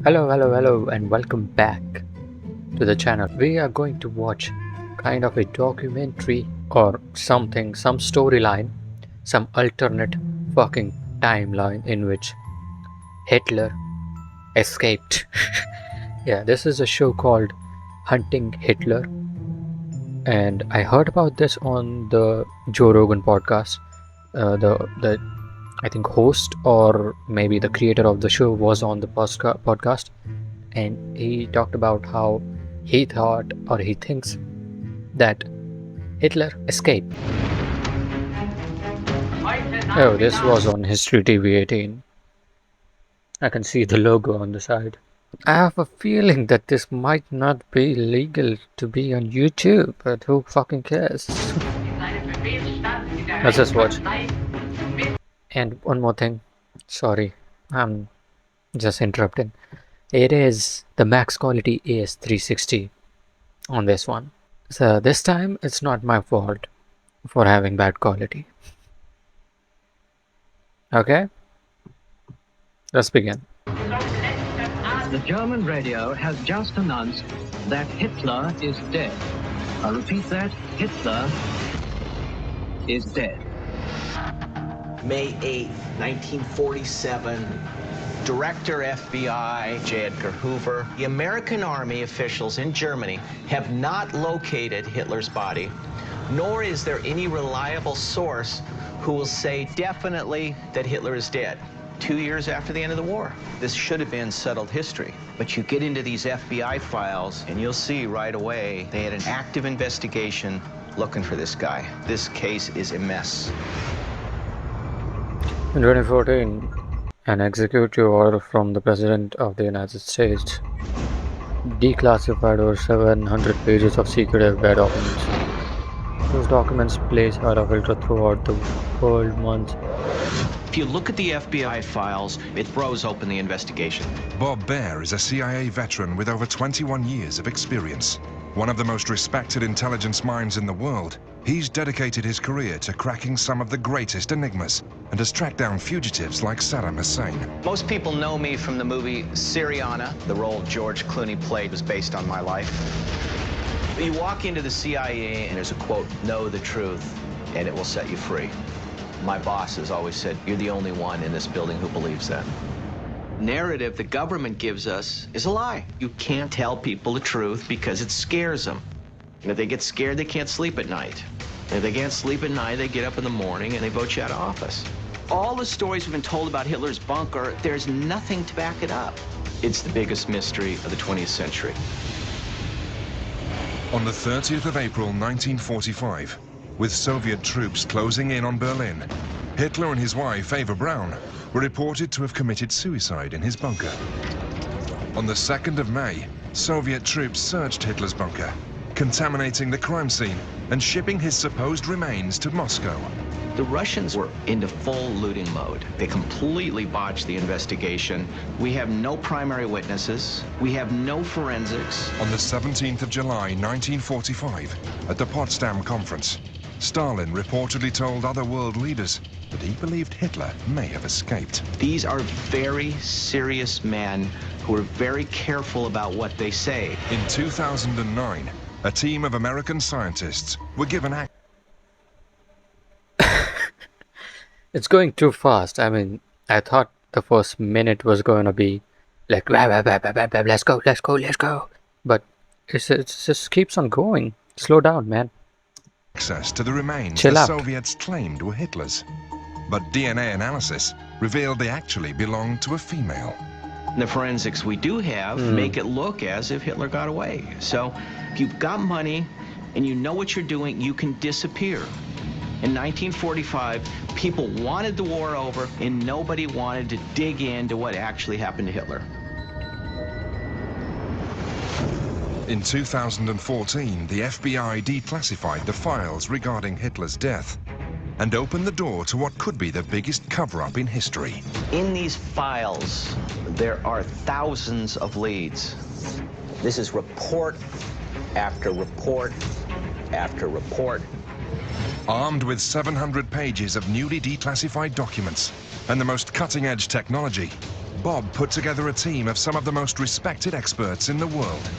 Hello, and welcome back to the channel. We are going to watch kind of a documentary or something, some storyline, some alternate fucking timeline in which Hitler escaped. Yeah, this is a show called Hunting Hitler, and I heard about this on the Joe Rogan podcast. The I think host or maybe the creator of the show was on the podcast, and he talked about how he thought or he thinks that Hitler escaped. Oh, this was on History TV 18. I can see the logo on the side. I have a feeling that this might not be legal to be on YouTube, but who fucking cares? Let's just watch. And one more thing. Sorry, I'm just interrupting. It is the max quality AS360 on this one. So this time it's not my fault for having bad quality. Okay, let's begin. The German radio has just announced that Hitler is dead. I repeat that, Hitler is dead. May 8th, 1947, Director FBI J. Edgar Hoover. The American Army officials in Germany have not located Hitler's body, nor is there any reliable source who will say definitely that Hitler is dead. 2 years after the end of the war. This should have been settled history. But you get into these FBI files and you'll see right away they had an active investigation looking for this guy. This case is a mess. In 2014, an executive order from the President of the United States declassified over 700 pages of secret FBI documents. Those documents placed out of filter throughout the world months. If you look at the FBI files, it throws open the investigation. Bob Baer is a CIA veteran with over 21 years of experience. One of the most respected intelligence minds in the world, he's dedicated his career to cracking some of the greatest enigmas and has tracked down fugitives like Saddam Hussein. Most people know me from the movie Syriana. The role George Clooney played was based on my life. You walk into the CIA and there's a quote, "Know the truth and it will set you free." My boss has always said, you're the only one in this building who believes that. Narrative the government gives us is a lie. You can't tell people the truth because it scares them. And if they get scared, they can't sleep at night. And if they can't sleep at night, they get up in the morning and they vote you out of office. All the stories we've been told about Hitler's bunker, there's nothing to back it up. It's the biggest mystery of the 20th century. On the 30th of April 1945, with Soviet troops closing in on Berlin, Hitler and his wife, Eva Braun, were reported to have committed suicide in his bunker. On the 2nd of May, Soviet troops searched Hitler's bunker, contaminating the crime scene and shipping his supposed remains to Moscow. The Russians were into full looting mode. They completely botched the investigation. We have no primary witnesses. We have no forensics. On the 17th of July 1945, at the Potsdam Conference, Stalin reportedly told other world leaders that he believed Hitler may have escaped. These are very serious men who are very careful about what they say. In 2009, a team of American scientists were given It's going too fast. I mean, I thought the first minute was going to be like, let's go. But it just keeps on going. Slow down, man. access to the remains Chill the out. Soviets claimed were Hitler's. But DNA analysis revealed they actually belonged to a female. The forensics we do have make it look as if Hitler got away. So if you've got money and you know what you're doing, you can disappear. In 1945, people wanted the war over and nobody wanted to dig into what actually happened to Hitler. In 2014, the FBI declassified the files regarding Hitler's death and opened the door to what could be the biggest cover-up in history. In these files, there are thousands of leads. This is report after report after report. Armed with 700 pages of newly declassified documents and the most cutting-edge technology, Bob put together a team of some of the most respected experts in the world.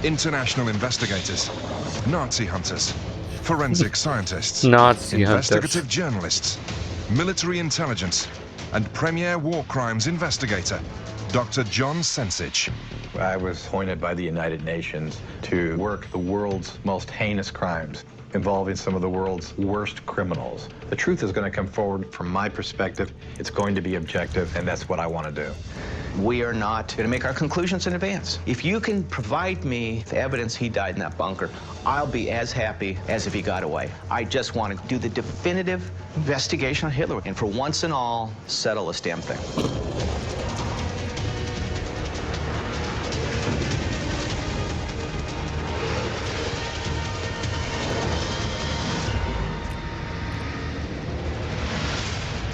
International investigators, Nazi hunters, forensic scientists, Nazi investigative hunters. journalists, military intelligence, and premier war crimes investigator, Dr. John Sensich. I was appointed by the United Nations to work the world's most heinous crimes involving some of the world's worst criminals. The truth is going to come forward from my perspective. It's going to be objective, and that's what I want to do. We are not going to make our conclusions in advance. If you can provide me the evidence he died in that bunker, I'll be as happy as if he got away. I just want to do the definitive investigation on Hitler and for once and all, settle this damn thing.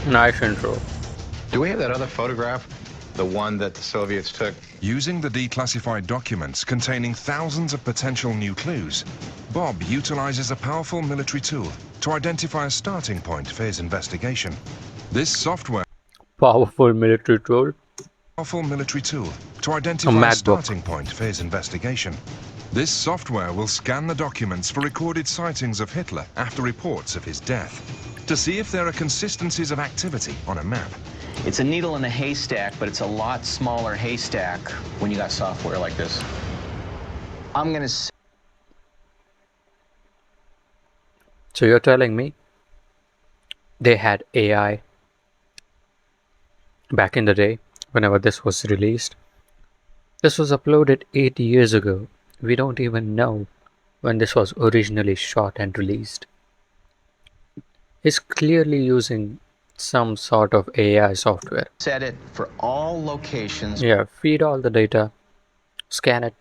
Nice intro. Do we have that other photograph? The one that the Soviets took? Using the declassified documents containing thousands of potential new clues, Bob utilizes a powerful military tool to identify a starting point for his investigation. This software Powerful military tool. powerful military tool to identify a MacBook. starting point for his investigation. This software will scan the documents for recorded sightings of Hitler after reports of his death, to see if there are consistencies of activity on a map. It's a needle in a haystack, but it's a lot smaller haystack when you got software like this. I'm going to So you're telling me they had AI back in the day whenever this was released? This was uploaded 8 years ago. We don't even know when this was originally shot and released. He's clearly using some sort of AI software. set it for all locations Yeah, feed all the data, scan it,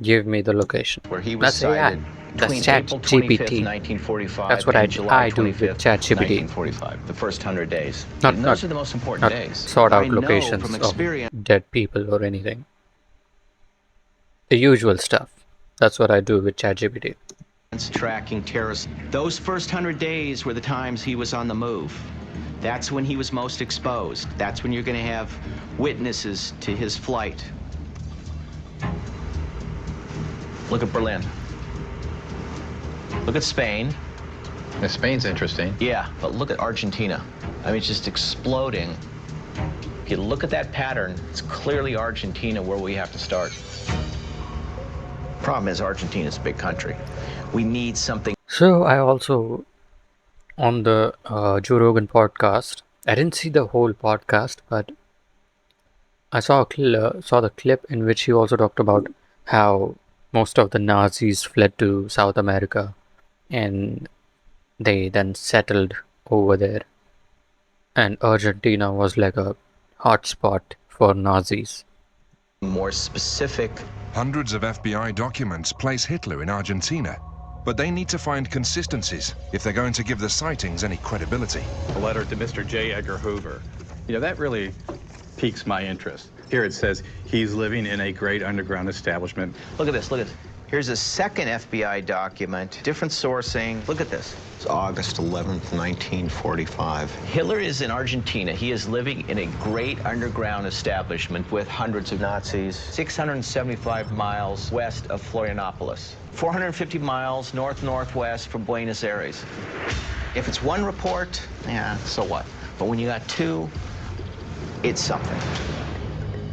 give me the location. where he was That's AI. sighted That's between April 25th, ChatGPT. 1945 That's what and I July do with 25th, ChatGPT. 1945, the first 100 days. Not- And not- those are the most important Not days. sort out I know locations from of experience dead people or anything. The usual stuff. That's what I do with ChatGPT. tracking terrorists. Those first 100 days were the times he was on the move. That's when he was most exposed. That's when you're going to have witnesses to his flight. Look at Berlin. Look at Spain. Now, Spain's interesting. Yeah, but look at Argentina. I mean, it's just exploding. If you look at that pattern, it's clearly Argentina where we have to start. Problem is, Argentina's a big country. We need something. So I also, on the Joe Rogan podcast, I didn't see the whole podcast, but I saw the clip in which he also talked about how most of the Nazis fled to South America and they then settled over there. And Argentina was like a hotspot for Nazis. More specific. Hundreds of FBI documents place Hitler in Argentina, but they need to find consistencies if they're going to give the sightings any credibility. A letter to Mr. J. Edgar Hoover. You know, that really piques my interest. Here it says, he's living in a great underground establishment. Look at this, look at this. Here's a second FBI document, different sourcing. Look at this. It's August 11th, 1945. Hitler is in Argentina. He is living in a great underground establishment with hundreds of Nazis, 675 miles west of Florianopolis, 450 miles northwest from Buenos Aires. If it's one report, yeah, so what? But when you got two, it's something.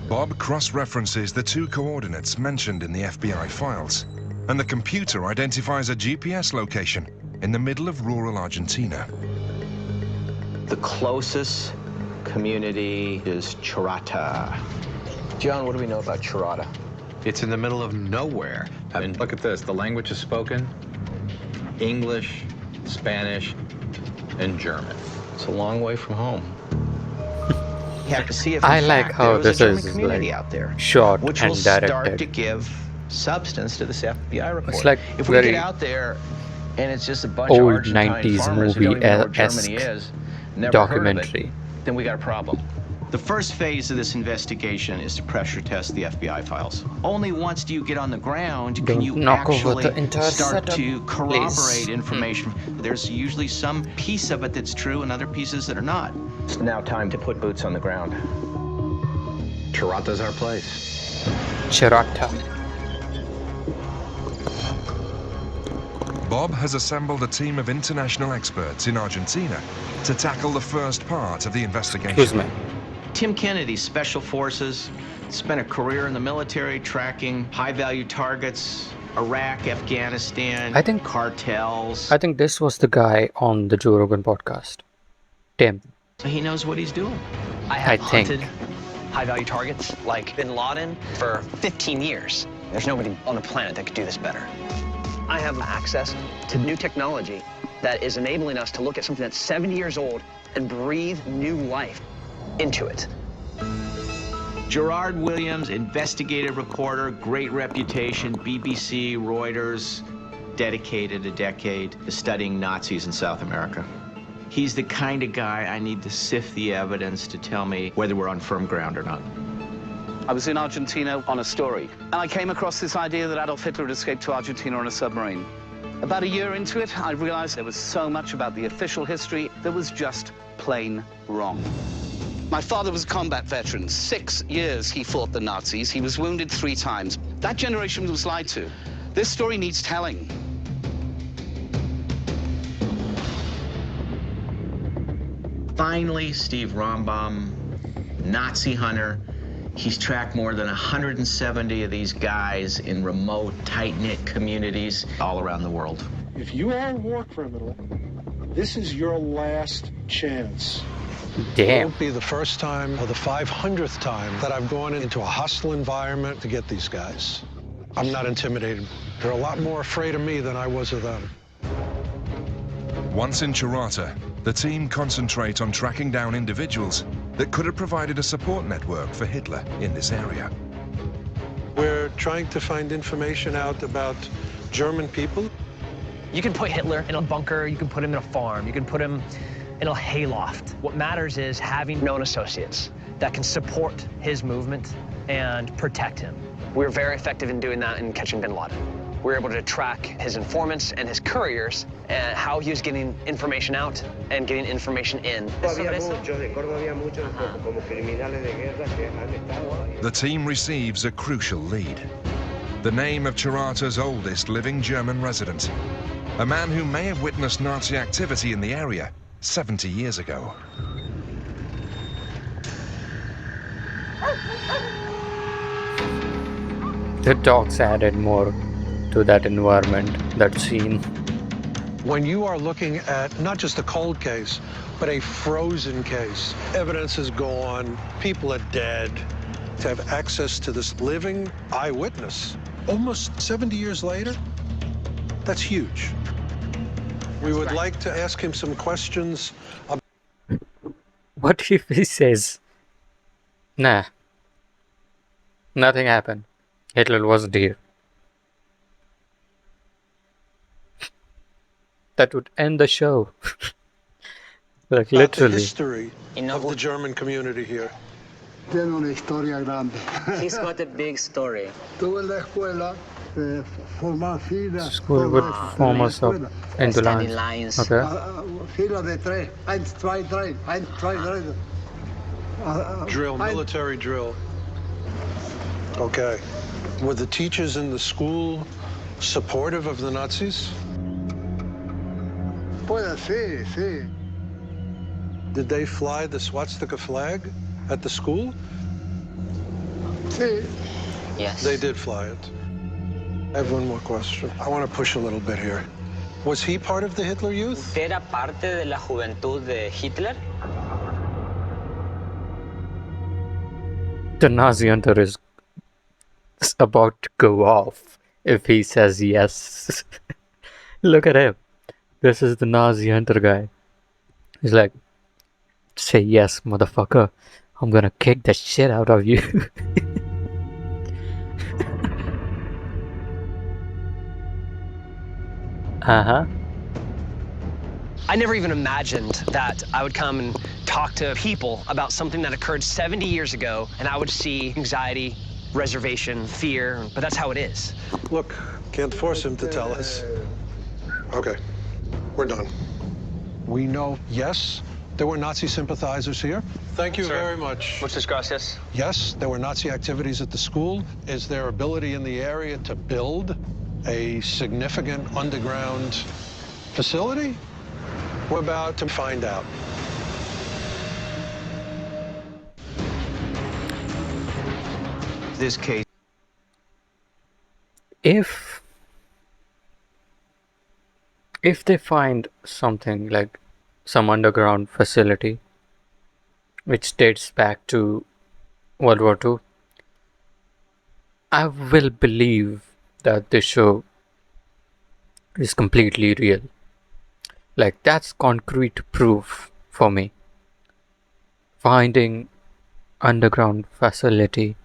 Bob cross-references the two coordinates mentioned in the FBI files, and the computer identifies a GPS location in the middle of rural Argentina. The closest community is Chirata. John, what do we know about Chirata? It's in the middle of nowhere. And look at this. The language is spoken English, Spanish, and German. It's a long way from home. You have to see if I in like fact, how there was a this German is, community like, out there, short which and will start directed. to give substance to this FBI report. It's like if we very get out there and it's just a bunch of old Argentine 90s farmers who don't even know where movie-esque Germany is, never documentary. heard of it, then we got a problem. The first phase of this investigation is to pressure test the FBI files. Only once do you get on the ground can Don't you knock over actually the entire start setup, to corroborate please. information. There's usually some piece of it that's true and other pieces that are not. It's now time to put boots on the ground. Tirata's our place. Chirata. Bob has assembled a team of international experts in Argentina to tackle the first part of the investigation. Excuse me. Tim Kennedy, Special Forces, spent a career in the military tracking high-value targets, Iraq, Afghanistan, cartels. I think this was the guy on the Joe Rogan podcast. Tim. So he knows what he's doing. I have think. hunted high-value targets like Bin Laden for 15 years. There's nobody on the planet that could do this better. I have access to new technology that is enabling us to look at something that's 70 years old and breathe new life into it. Gerard Williams, investigative reporter, great reputation, BBC, Reuters, dedicated a decade to studying Nazis in South America. He's the kind of guy I need to sift the evidence to tell me whether we're on firm ground or not. I was in Argentina on a story, and I came across this idea that Adolf Hitler had escaped to Argentina on a submarine. About a year into it, I realized there was so much about the official history that was just plain wrong. My father was a combat veteran. 6 years he fought the Nazis. He was wounded 3 times. That generation was lied to. This story needs telling. Finally, Steve Rombaum, Nazi hunter, he's tracked more than 170 of these guys in remote, tight-knit communities all around the world. If you are a war criminal, this is your last chance. Damn. It won't be the first time or the 500th time that I've gone into a hostile environment to get these guys. I'm not intimidated. They're a lot more afraid of me than I was of them. Once in Tirata, the team concentrate on tracking down individuals that could have provided a support network for Hitler in this area. We're trying to find information out about German people. You can put Hitler in a bunker, you can put him in a farm, you can put him in a hayloft. What matters is having known associates that can support his movement and protect him. We were very effective in doing that in catching Bin Laden. We were able to track his informants and his couriers and how he was getting information out and getting information in. The team receives a crucial lead. The name of Tirata's oldest living German resident, a man who may have witnessed Nazi activity in the area 70 years ago. The dogs added more to that environment, that scene. When you are looking at not just a cold case, but a frozen case, evidence is gone, people are dead. To have access to this living eyewitness, almost 70 years later, that's huge. We would like to ask him some questions. What if he says, nah, nothing happened. Hitler was dead. That would end the show. Like literally. The history of the German community here. Tiene una historia grande. He's got a big story. Estuve en la escuela, formar filas. School would form us up into Standing lines. lines. Okay. Fila de 3. 1, 2, 3. 1, 2, 3. Drill, military drill. Okay. Were the teachers in the school supportive of the Nazis? Puede, sí, sí. Did they fly the swastika flag at the school? Sí. Yes. They did fly it. I have one more question. I want to push a little bit here. Was he part of the Hitler Youth? ¿Era parte de la juventud de Hitler? The Nazi hunter is about to go off if he says yes. Look at him. This is the Nazi hunter guy. He's like, say yes, motherfucker. I'm gonna kick the shit out of you. Uh-huh. I never even imagined that I would come and talk to people about something that occurred 70 years ago, and I would see anxiety, reservation, fear, but that's how it is. Look, can't force him to tell us. Okay, we're done. We know, yes, There were Nazi sympathizers here. Thank you very much. Muchas gracias. Yes, there were Nazi activities at the school. Is there ability in the area to build a significant underground facility? We're about to find out. This case. If they find something like some underground facility which dates back to World War II, I will believe that this show is completely real. Like, that's concrete proof for me. Finding underground facility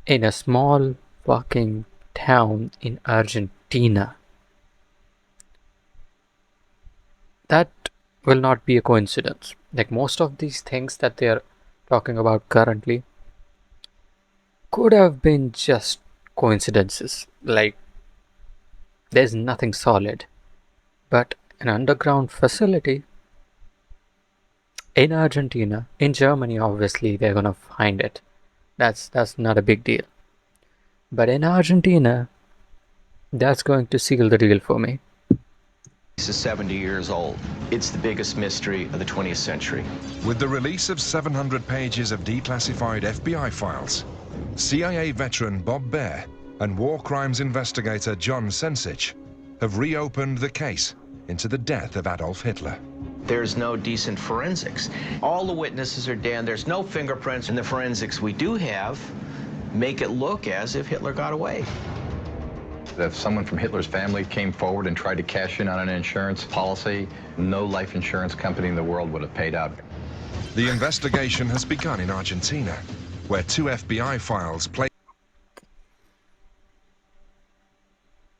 in a small fucking town in Argentina. That will not be a coincidence. Like, most of these things that they are talking about currently could have been just coincidences. Like, there's nothing solid. But an underground facility in Argentina, in Germany, obviously they're gonna find it. That's not a big deal. But in Argentina, that's going to seal the deal for me. This is 70 years old. It's the biggest mystery of the 20th century. With the release of 700 pages of declassified FBI files, CIA veteran Bob Baer and war crimes investigator John Sensich have reopened the case into the death of Adolf Hitler. There's no decent forensics. All the witnesses are dead. There's no fingerprints, and the forensics we do have make it look as if Hitler got away. If someone from Hitler's family came forward and tried to cash in on an insurance policy, no life insurance company in the world would have paid out. The investigation has begun in Argentina, where 2 FBI files play.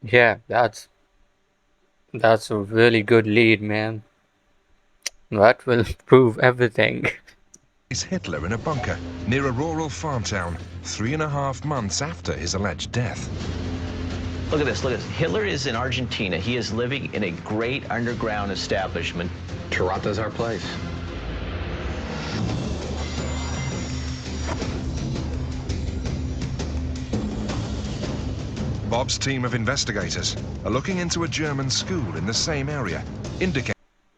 Yeah, that's a really good lead, man. That will prove everything. Is Hitler in a bunker near a rural farm town 3.5 months after his alleged death. Look at this, look at this. Hitler is in Argentina. He is living in a great underground establishment. Tirata's our place. Bob's team of investigators are looking into a German school in the same area, indicating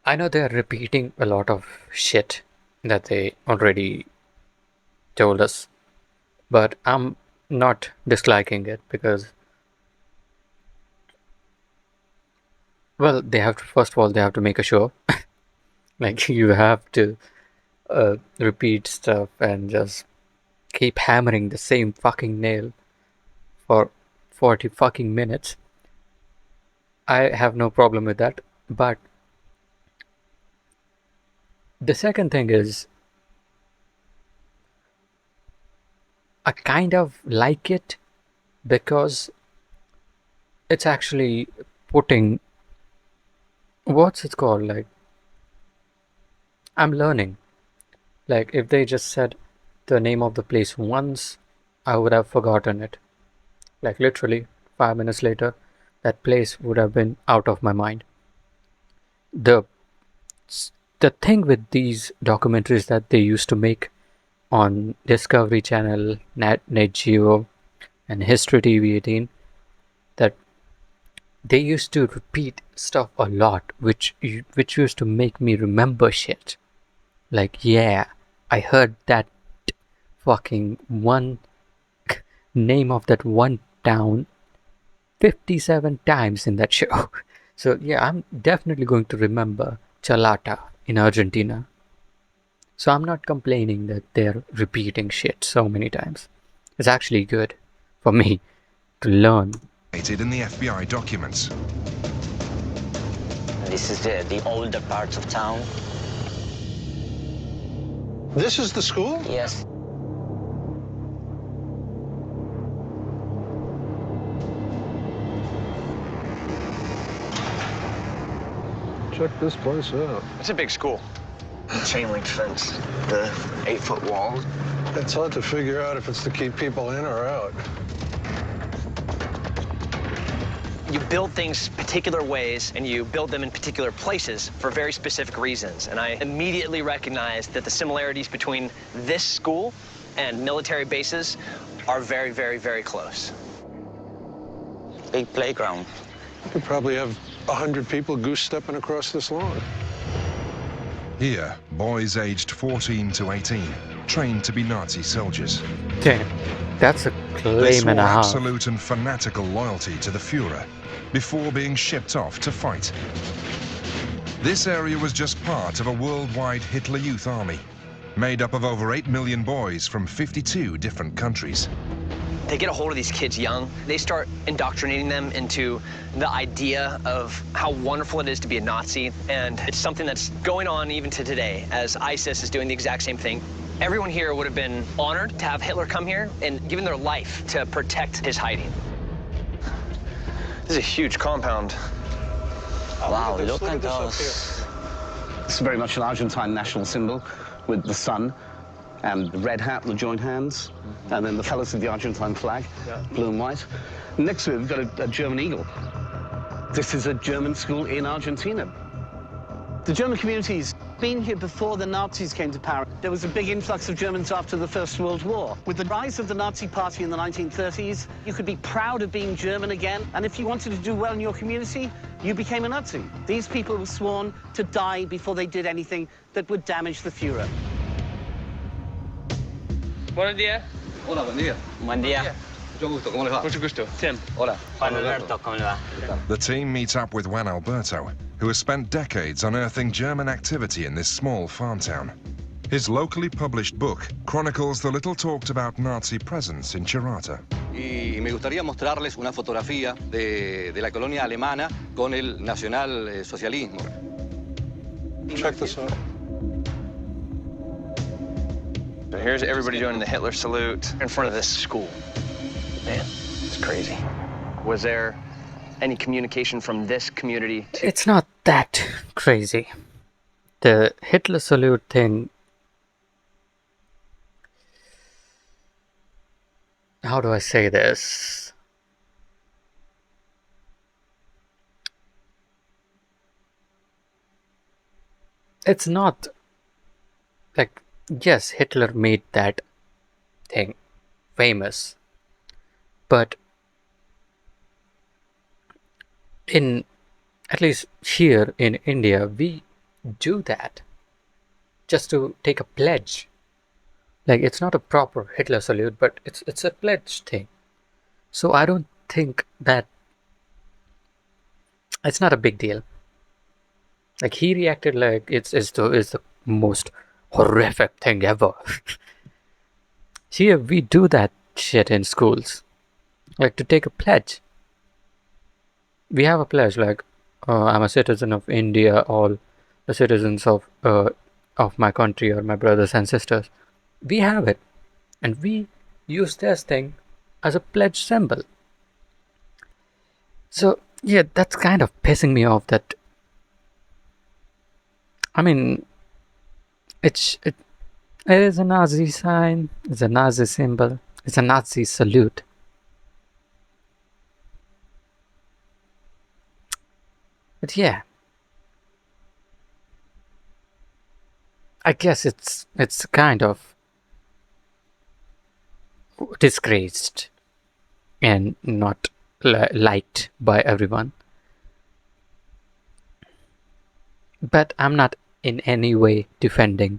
I know they're repeating a lot of shit that they already told us, but I'm not disliking it because, well, they have to, first of all, they have to make a show. Like, you have to repeat stuff and just keep hammering the same fucking nail for 40 fucking minutes. I have no problem with that, but the second thing is, I kind of like it because it's actually putting, what's it called, like, I'm learning. Like, if they just said the name of the place once, I would have forgotten it. Like, literally 5 minutes later, that place would have been out of my mind. The thing with these documentaries that they used to make on Discovery Channel, Nat Geo, and History TV 18, that they used to repeat stuff a lot, which used to make me remember shit. Like, yeah, I heard that fucking one name of that one town 57 times in that show. So yeah, I'm definitely going to remember Chalata in Argentina. So I'm not complaining that they're repeating shit so many times. It's actually good for me to learn. in the FBI documents. This is the older parts of town. This is the school? Yes. Check this place out. It's a big school. Chain link fence, the 8-foot walls. It's hard to figure out if it's to keep people in or out. You build things particular ways, and you build them in particular places for very specific reasons. And I immediately recognized that the similarities between this school and military bases are very, very, very close. Big playground. You could probably have 100 people goose-stepping across this lawn. Here, boys aged 14 to 18 trained to be Nazi soldiers. Damn, that's a They claim swore and a half. absolute and fanatical loyalty to the Führer before being shipped off to fight. This area was just part of a worldwide Hitler Youth Army, made up of over 8 million boys from 52 different countries. They get a hold of these kids young. They start indoctrinating them into the idea of how wonderful it is to be a Nazi. And it's something that's going on even to today, as ISIS is doing the exact same thing. Everyone here would have been honored to have Hitler come here and given their life to protect his hiding. This is a huge compound. Wow, look at those. This is very much an Argentine national symbol with the sun and the red hat, the joint hands, and then the colors of the Argentine flag, blue and white. Next to it, we've got a German eagle. This is a German school in Argentina. The German community's been here before the Nazis came to power. There was a big influx of Germans after the First World War. With the rise of the Nazi Party in the 1930s, you could be proud of being German again, and if you wanted to do well in your community, you became a Nazi. These people were sworn to die before they did anything that would damage the Führer. Buenos días. Hola, buen día. Buen día. Mucho gusto, ¿cómo le va? Mucho gusto. Tim. Hola. Juan Alberto, ¿cómo le va? The team meets up with Juan Alberto, who has spent decades unearthing German activity in this small farm town. His locally published book chronicles the little talked about Nazi presence in Chirata. Y me gustaría mostrarles una fotografía de la colonia alemana con el nacionalsocialismo. Check this out. So here's everybody doing the Hitler salute in front of this school. Man, it's crazy. Was there any communication from this community to... It's not that crazy. The Hitler salute thing... How do I say this? It's not... Like, yes, Hitler made that thing famous. But in, at least here in India, we do that just to take a pledge. Like, it's not a proper Hitler salute, but it's a pledge thing. So I don't think that it's not a big deal. Like, he reacted like it's the most horrific thing ever. Here we do that shit in schools, like to take a pledge. We have a pledge like I'm a citizen of India, all the citizens of my country or my brothers and sisters. We have it, and we use this thing as a pledge symbol. So yeah, that's kind of pissing me off. That, I mean, it is a Nazi sign, it's a Nazi symbol, it's a Nazi salute. But yeah, I guess it's kind of disgraced and not liked by everyone. But I'm not in any way defending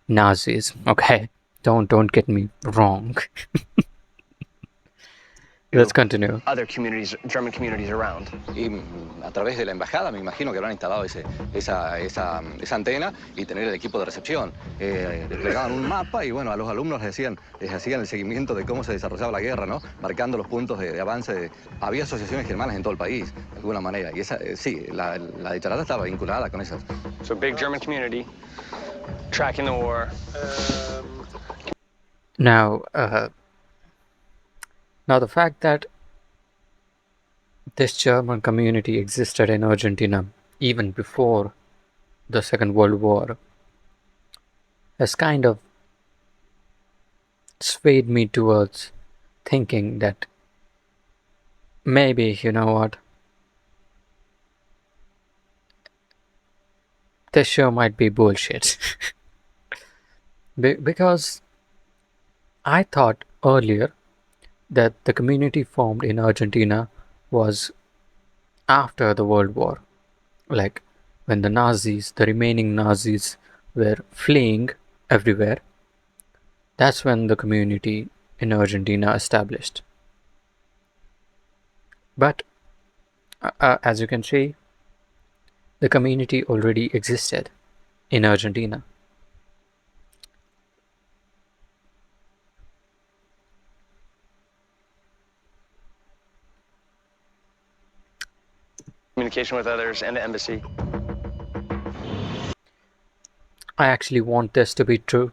Nazis, okay? Don't get me wrong. Let's continue. Other communities, German communities around. Y a través de la embajada me imagino que habrán instalado esa antena y tener el equipo de recepción. Desplegaban un mapa y bueno, a los alumnos les hacían el seguimiento de cómo se desarrollaba la guerra, ¿no? Marcando los puntos de avance. Había asociaciones germanas en todo el país, de alguna manera. Y esa, sí, la de Charata estaba vinculada con esas. So big German community, tracking the war. Now the fact that this German community existed in Argentina even before the Second World War has kind of swayed me towards thinking that maybe, you know what, this show might be bullshit. Because I thought earlier that the community formed in Argentina was after the World War. Like when the remaining Nazis, were fleeing everywhere, that's when the community in Argentina established. But as you can see, the community already existed in Argentina. Communication with others and the embassy. I actually want this to be true.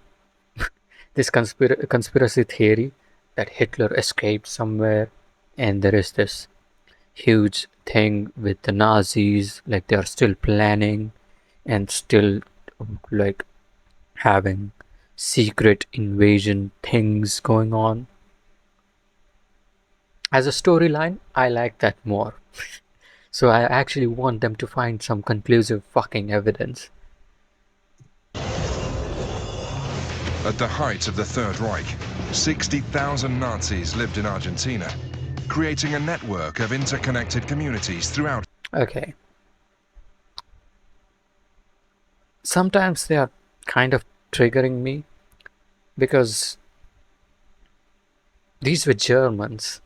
This conspiracy theory that Hitler escaped somewhere and there is this huge thing with the Nazis, like they are still planning and still like having secret invasion things going on. As a storyline, I like that more. So I actually want them to find some conclusive fucking evidence. At the height of the Third Reich, 60,000 Nazis lived in Argentina, creating a network of interconnected communities throughout. Okay. Sometimes they are kind of triggering me because these were Germans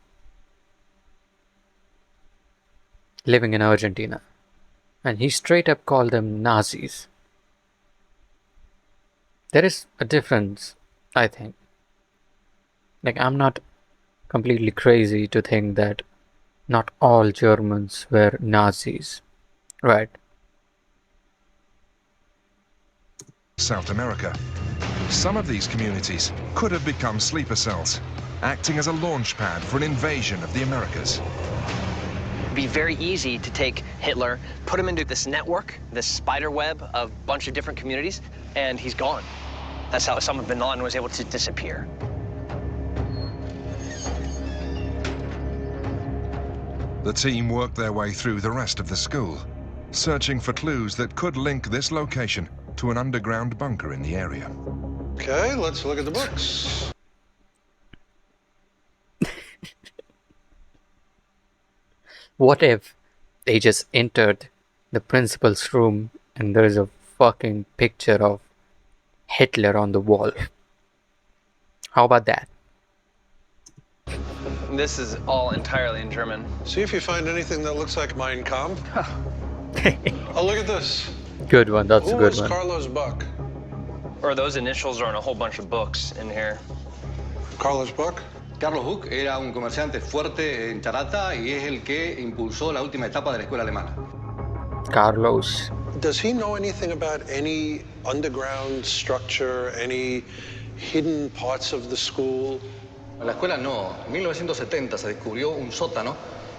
living in Argentina, and he straight up called them Nazis. There is a difference, I think. Like, I'm not completely crazy to think that not all Germans were Nazis, right? South America. Some of these communities could have become sleeper cells, acting as a launch pad for an invasion of the Americas. It'd be very easy to take Hitler, put him into this network, this spider web of a bunch of different communities, and he's gone. That's how Osama bin Laden was able to disappear. The team worked their way through the rest of the school, searching for clues that could link this location to an underground bunker in the area. Okay, let's look at the books. What if they just entered the principal's room and there's a fucking picture of Hitler on the wall? How about that? This is all entirely in German. See if you find anything that looks like Mein Kampf. Oh, look at this. Good one, that's a Who good was one. Carlos Buck? Or those initials are on a whole bunch of books in here. Carlos Buck? Carlos Buck era un comerciante fuerte en Charata y es el que impulsó la última etapa de la escuela alemana. Carlos. Does he know anything about any underground structure, any hidden parts of the school? En la escuela no. En 1970 se descubrió un sótano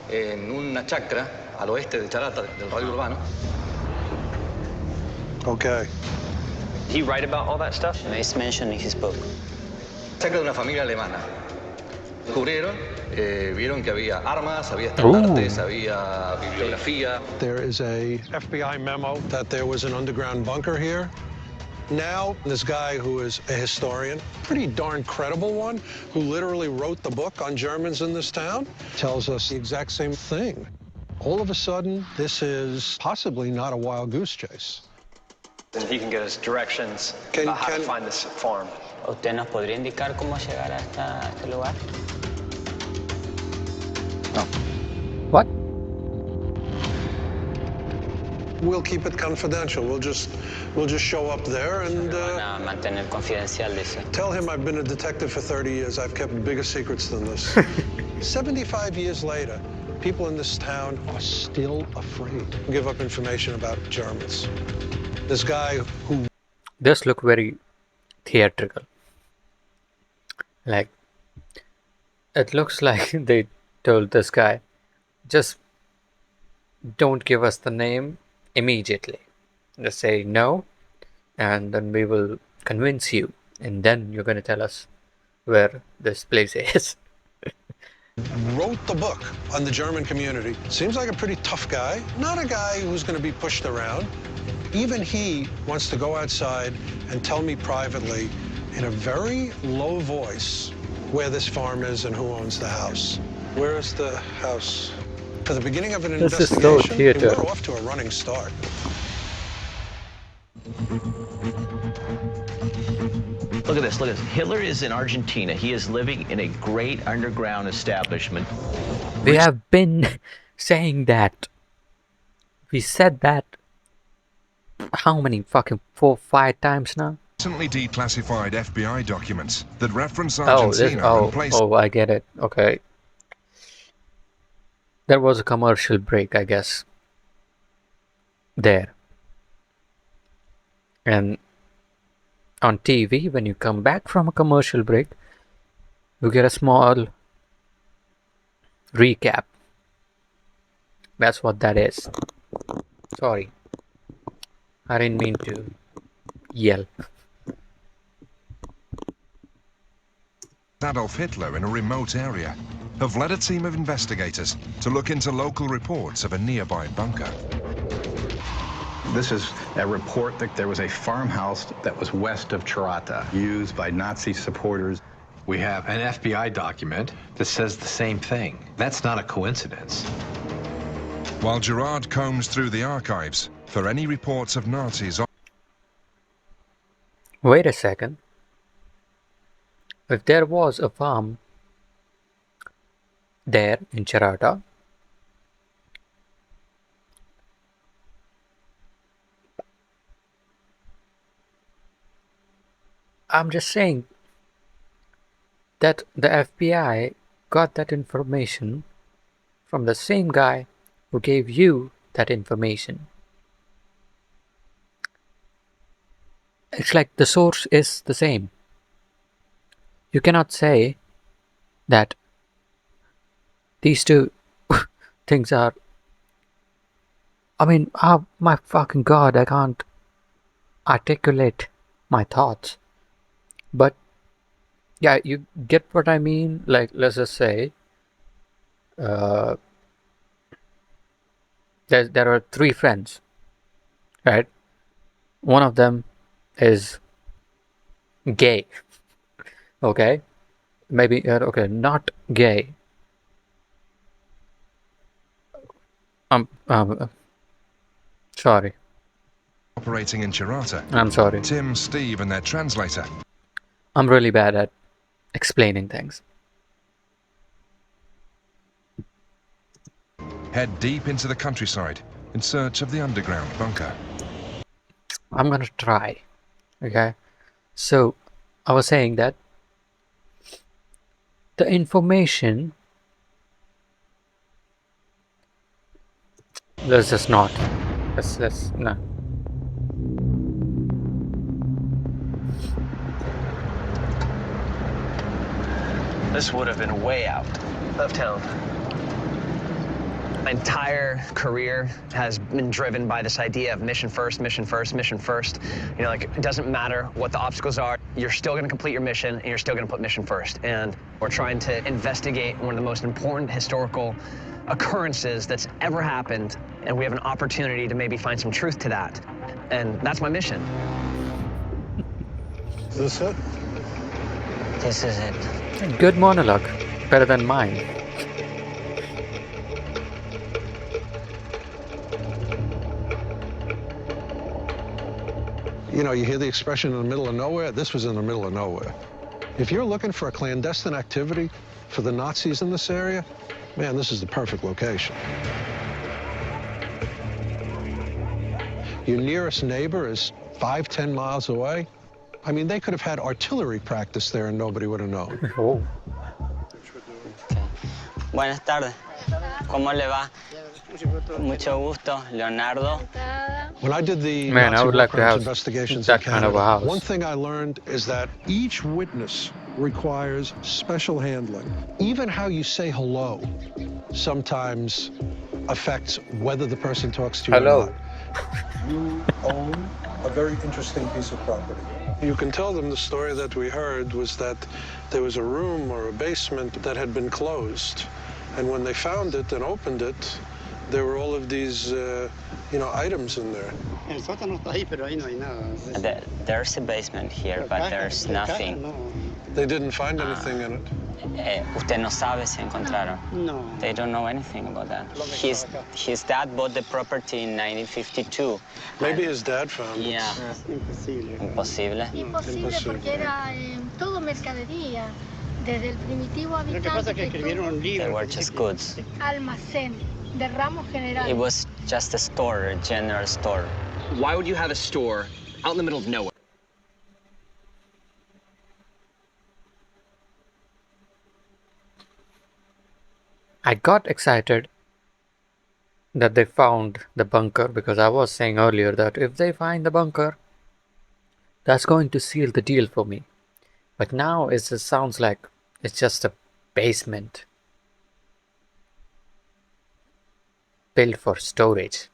en una chacra al oeste de Charata, del radio urbano. Okay. Did he write about all that stuff? It's mentioned in his book. Chacra de una familia alemana. Descubrieron, vieron que había armas, había estandartes, había bibliografía. There is a FBI memo that there was an underground bunker here. Now, this guy who is a historian, pretty darn credible one, who literally wrote the book on Germans in this town, tells us the exact same thing. All of a sudden, this is possibly not a wild goose chase. And he can get us directions about how to find this farm. ¿Usted nos podría indicar cómo llegar hasta este lugar? No. What? We'll keep it confidential. We'll just show up there and mantener confidencial, dice. Tell him I've been a detective for 30 years. I've kept bigger secrets than this. 75 years later, people in this town are still afraid to give up information about Germans. This guy who... This look very theatrical. Like, it looks like they told this guy, just don't give us the name immediately. Just say no, and then we will convince you, and then you're going to tell us where this place is. wrote the book on the German community. Seems like a pretty tough guy. Not a guy who's going to be pushed around. Even he wants to go outside and tell me privately in a very low voice where this farm is and who owns the house. Where is the house? For the beginning of an This is so investigation, theater. we're off to a running start. Look at this, look at this. Hitler is in Argentina. He is living in a great underground establishment. We have been saying that. We said that how many fucking 4, 5 times now? Recently declassified FBI documents that reference Oh, this, Argentina and place. oh, I get it. Okay. There was a commercial break, I guess. There. And on TV, when you come back from a commercial break, you get a small recap. That's what that is. Sorry. I didn't mean to yell. Adolf Hitler in a remote area have led a team of investigators to look into local reports of a nearby bunker. This is a report that there was a farmhouse that was west of Cherata, used by Nazi supporters. We have an FBI document that says the same thing. That's not a coincidence. While Gerard combs through the archives for any reports of Nazis. Wait a second. If there was a farm there in Cherata, I'm just saying that the FBI got that information from the same guy who gave you that information. It's like the source is the same. You cannot say that these two things are... I mean, oh my fucking god, I can't articulate my thoughts. But yeah, you get what I mean. Like, let's just say there are 3 friends, right? One of them is gay. Okay, maybe okay, not gay. Sorry. Operating in Cherata. I'm sorry. Tim, Steve, and their translator. I'm really bad at explaining things. Head deep into the countryside in search of the underground bunker. I'm gonna try. Okay, so I was saying that the information, let's just not. Let's no. This would have been way out of town. My entire career has been driven by this idea of mission first, mission first, mission first. You know, like, it doesn't matter what the obstacles are, you're still gonna complete your mission and you're still gonna put mission first. And we're trying to investigate one of the most important historical occurrences that's ever happened, and we have an opportunity to maybe find some truth to that. And that's my mission. Is this it? This is it. Good monologue, better than mine. You know, you hear the expression in the middle of nowhere. This was in the middle of nowhere. If you're looking for a clandestine activity for the Nazis in this area, man, this is the perfect location. Your nearest neighbor is 5, 10 miles away. I mean, they could have had artillery practice there and nobody would have known. Oh. Buenas tardes. ¿Cómo le va? Mucho gusto, Leonardo. When I did the Man, Nazi I would like to war crimes have investigations that in kind Canada, of a house. one thing I learned is that each witness requires special handling. Even how you say hello sometimes affects whether the person talks to you Hello. or not. You own a very interesting piece of property. You can tell them the story that we heard was that there was a room or a basement that had been closed. And when they found it and opened it, there were all of these, items in there. There's a basement here, but there's nothing. They didn't find anything in it. Usted no sabe si encontraron. No. They don't know anything about that. His dad bought the property in 1952. Maybe his dad found it. Yeah. Imposible. Imposible. Imposible porque era todo mercadería. Desde el primitivo habitante que They were just goods. almacén de ramos generales. It was just a store, a general store. Why would you have a store out in the middle of nowhere? I got excited that they found the bunker because I was saying earlier that if they find the bunker, that's going to seal the deal for me. But now it just sounds like it's just a basement built for storage.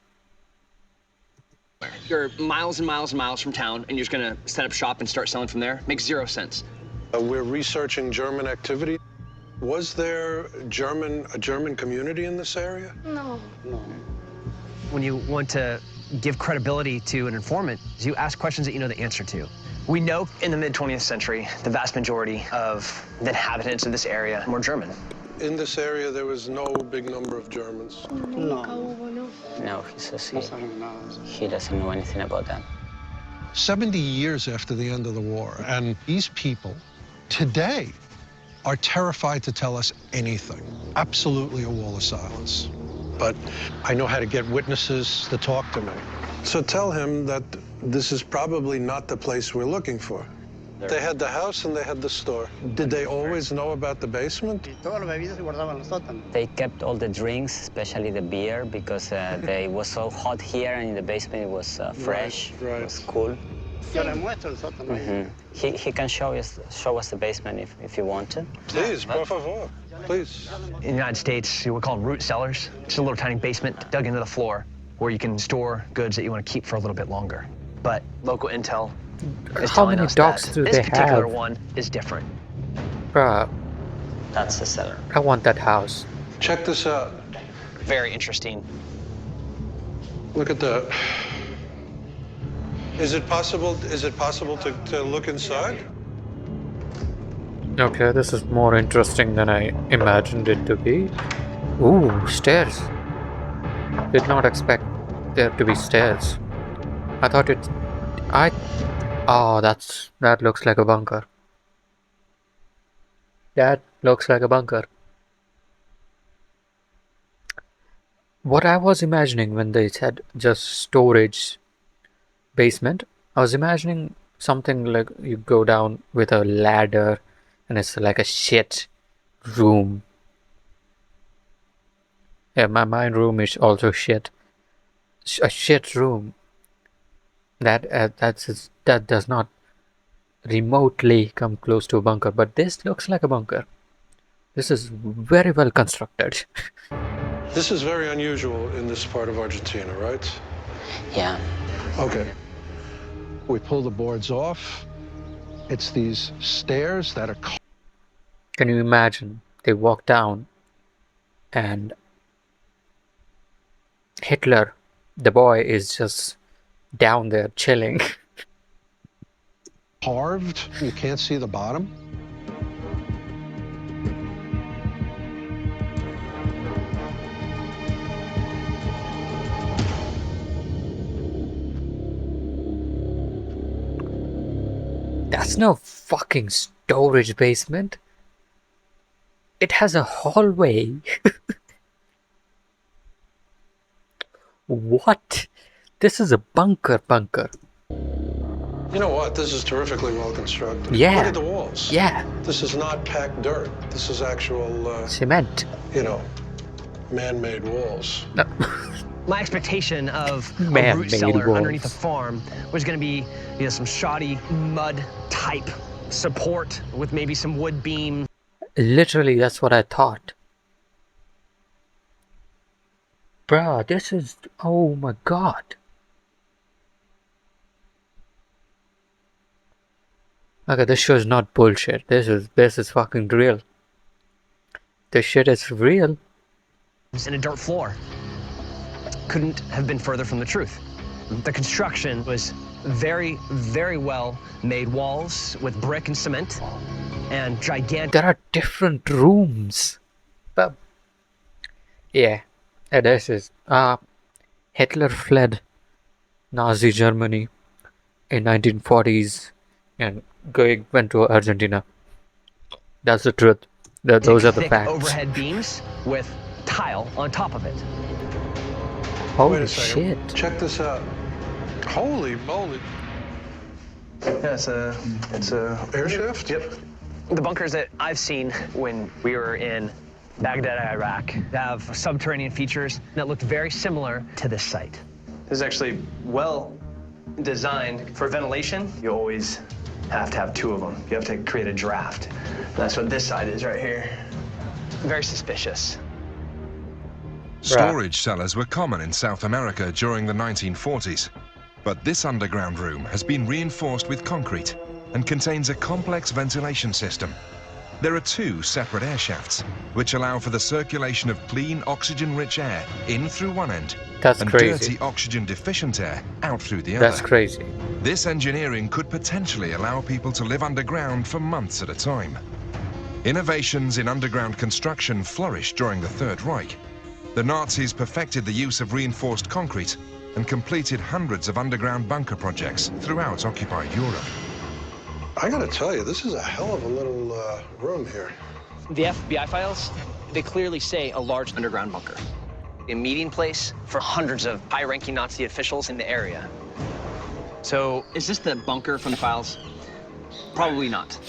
You're miles and miles and miles from town, and you're just gonna set up shop and start selling from there? Makes zero sense. We're researching German activity. Was there a German community in this area? No. When you want to give credibility to an informant, you ask questions that you know the answer to. We know in the mid-20th century, the vast majority of the inhabitants of this area were German. In this area, there was no big number of Germans. No, he says he doesn't know anything about that. 70 years after the end of the war, and these people today are terrified to tell us anything. Absolutely a wall of silence. But I know how to get witnesses to talk to me. So tell him that this is probably not the place we're looking for. They had the house and they had the store. Did they always know about the basement? They kept all the drinks, especially the beer, because it was so hot here, and in the basement it was fresh, Right. It was cool. He can show us the basement if you want to. Please, por favor, please. In the United States, we're called root cellars. It's a little tiny basement dug into the floor where you can store goods that you want to keep for a little bit longer. But local intel is How telling many us dogs that do this they particular have? one is different. Bruh, That's the cellar. I want that house. Check this out. Very interesting. Look at that. Is it possible to look inside? Okay, this is more interesting than I imagined it to be. Ooh, stairs. Did not expect there to be stairs. I thought it... Oh, that looks like a bunker. That looks like a bunker. What I was imagining when they said just storage basement, I was imagining something like you go down with a ladder and it's like a shit room. Yeah, my room is also shit. A shit room. That does not remotely come close to a bunker, but this looks like a bunker. This is very well constructed. This is very unusual in this part of Argentina, right? Yeah. Okay. We pull the boards off. It's these stairs that are... Can you imagine? They walk down and Hitler, the boy, is just down there chilling. carved. You can't see the bottom. That's no fucking storage basement. It has a hallway. What? This is a bunker. You know what? This is terrifically well constructed. Yeah. Look at the walls. Yeah. This is not packed dirt. This is actual... cement. You know, man-made walls. No. My expectation of a Man-made root cellar walls. underneath a farm was going to be, you know, some shoddy mud type support with maybe some wood beam. Literally, that's what I thought. Bruh, this is... Oh my god. Okay, this show is not bullshit. This is fucking real. This shit is real. In a dirt floor. Couldn't have been further from the truth. The construction was very, very well made walls with brick and cement and gigantic. There are different rooms. But yeah, this is Hitler fled Nazi Germany in 1940s and went to Argentina. That's the truth. Those are the thick facts. overhead beams with tile on top of it. Holy Wait a second. shit. Check this out. Holy moly. Yeah, it's a Air shaft? Yep. The bunkers that I've seen when we were in Baghdad, Iraq, have subterranean features that looked very similar to this site. This is actually well designed for ventilation. You always have to have two of them. You have to create a draft. That's what this side is right here. Very suspicious. Storage cellars were common in South America during the 1940s, but this underground room has been reinforced with concrete and contains a complex ventilation system. There are two separate air shafts, which allow for the circulation of clean, oxygen-rich air in through one end That's and crazy. dirty, oxygen-deficient air out through the other. That's crazy. This engineering could potentially allow people to live underground for months at a time. Innovations in underground construction flourished during the Third Reich. The Nazis perfected the use of reinforced concrete and completed hundreds of underground bunker projects throughout occupied Europe. I gotta tell you, this is a hell of a little room here. The FBI files, they clearly say a large underground bunker. A meeting place for hundreds of high-ranking Nazi officials in the area. So, is this the bunker from the files? Probably not.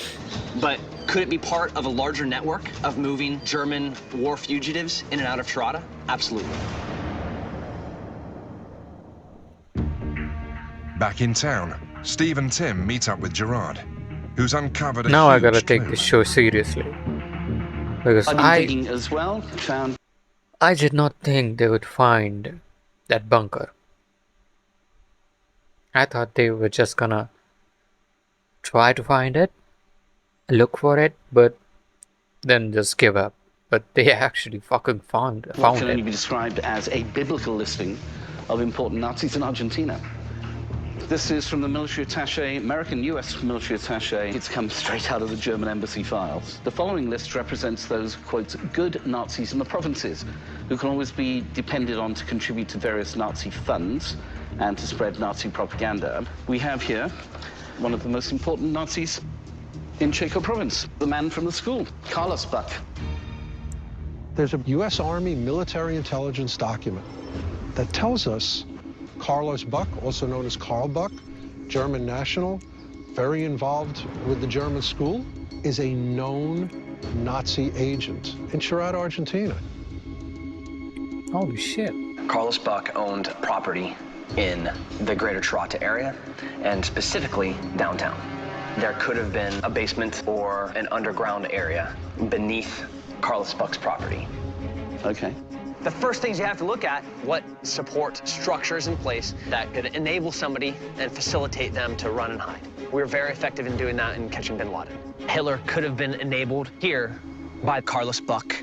But could it be part of a larger network of moving German war fugitives in and out of Tirana? Absolutely. Back in town, Steve and Tim meet up with Gerard, who's uncovered a Now I huge gotta take clue. this show seriously. Because I've been digging as well, found I did not think they would find that bunker. I thought they were just gonna try to find it, look for it, but then just give up. But they actually fucking found what can only it. be described as a biblical listing of important Nazis in Argentina. This is from the military attaché, American US military attaché. It's come straight out of the German embassy files. The following list represents those, quote, good Nazis in the provinces who can always be depended on to contribute to various Nazi funds and to spread Nazi propaganda. We have here one of the most important Nazis in Chaco province, the man from the school, Carlos Buck. There's a U.S. Army military intelligence document that tells us Carlos Buck, also known as Karl Buck, German national, very involved with the German school, is a known Nazi agent in Tirana, Argentina. Holy shit. Carlos Buck owned property in the greater Tirana area, and specifically downtown. There could have been a basement or an underground area beneath Carlos Buck's property. Okay. The first things you have to look at, what support structures in place that could enable somebody and facilitate them to run and hide. We were very effective in doing that in catching bin Laden. Hitler could have been enabled here by Carlos Buck.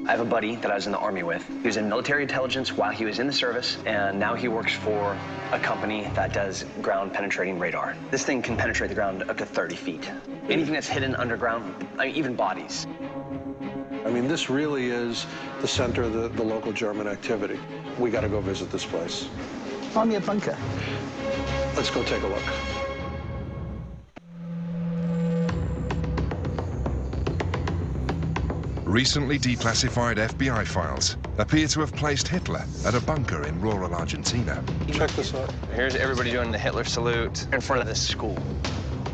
I have a buddy that I was in the Army with. He was in military intelligence while he was in the service, and now he works for a company that does ground penetrating radar. This thing can penetrate the ground up to 30 feet. Anything that's hidden underground, I mean, even bodies. I mean, this really is the center of the local German activity. We got to go visit this place. Find me a bunker. Let's go take a look. Recently declassified FBI files appear to have placed Hitler at a bunker in rural Argentina. Check this out. Here's everybody doing the Hitler salute in front of this school.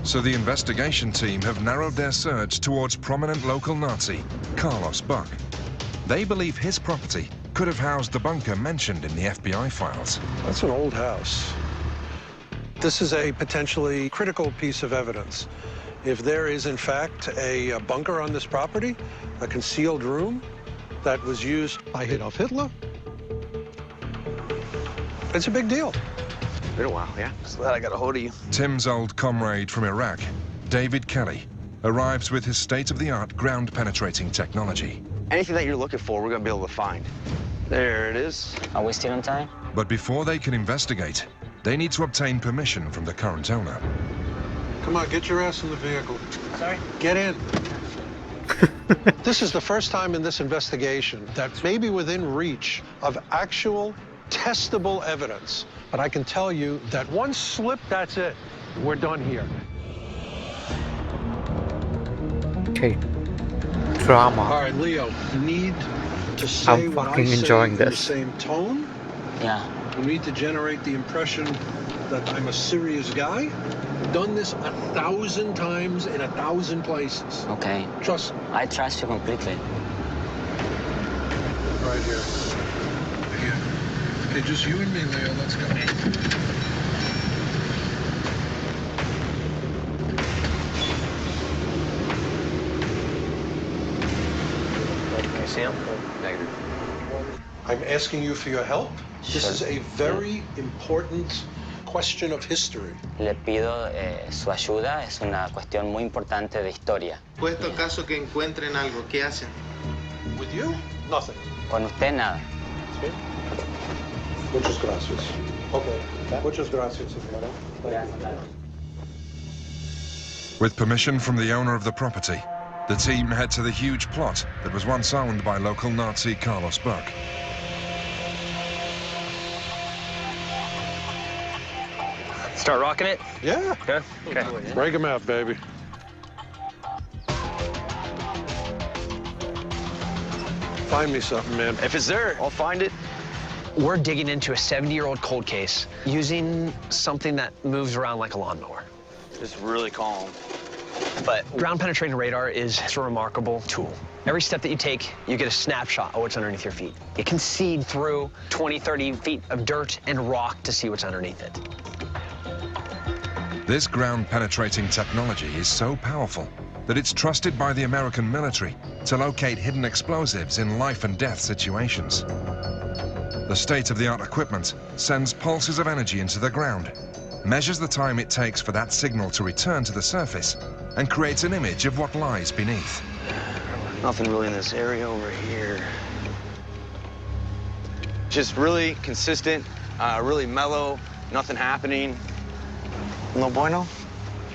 So the investigation team have narrowed their search towards prominent local Nazi, Carlos Buck. They believe his property could have housed the bunker mentioned in the FBI files. That's an old house. This is a potentially critical piece of evidence. If there is, in fact, a bunker on this property, a concealed room that was used by Adolf Hitler, it's a big deal. Been a while, yeah? Just glad I got a hold of you. Tim's old comrade from Iraq, David Kelly, arrives with his state-of-the-art ground-penetrating technology. Anything that you're looking for, we're gonna be able to find. There it is. Are we still on time? But before they can investigate, they need to obtain permission from the current owner. Come on, get your ass in the vehicle. Sorry? Get in. This is the first time in this investigation that may be within reach of actual testable evidence. But I can tell you that one slip, that's it. We're done here. Okay. Drama. All right, Leo, you need to say I'm what I fucking say enjoying in the this. same tone. Yeah. You need to generate the impression that I'm a serious guy. Done this 1,000 times in 1,000 places. Okay. Trust me. I trust you completely. Right here. Here. Okay, just you and me, Leo. Let's go. Can you see him? Negative. I'm asking you for your help. This Sure. is a very important question of history. Le pido su ayuda, es una cuestión muy importante de historia. Puesto caso que encuentren algo, ¿qué hacen? With you? Nothing. Con usted nada. Sí. Muchas gracias. Okay. Muchas gracias, hermano. With permission from the owner of the property, the team head to the huge plot that was once owned by local Nazi Carlos Buck. Start rocking it? Yeah. Okay. Okay. Break him out, baby. Find me something, man. If it's there, I'll find it. We're digging into a 70-year-old cold case using something that moves around like a lawnmower. It's really calm. But ground penetrating radar is a remarkable tool. Every step that you take, you get a snapshot of what's underneath your feet. You can see through 20, 30 feet of dirt and rock to see what's underneath it. This ground-penetrating technology is so powerful that it's trusted by the American military to locate hidden explosives in life-and-death situations. The state-of-the-art equipment sends pulses of energy into the ground, measures the time it takes for that signal to return to the surface, and creates an image of what lies beneath. Nothing really in this area over here. Just really consistent, really mellow, nothing happening. No bueno?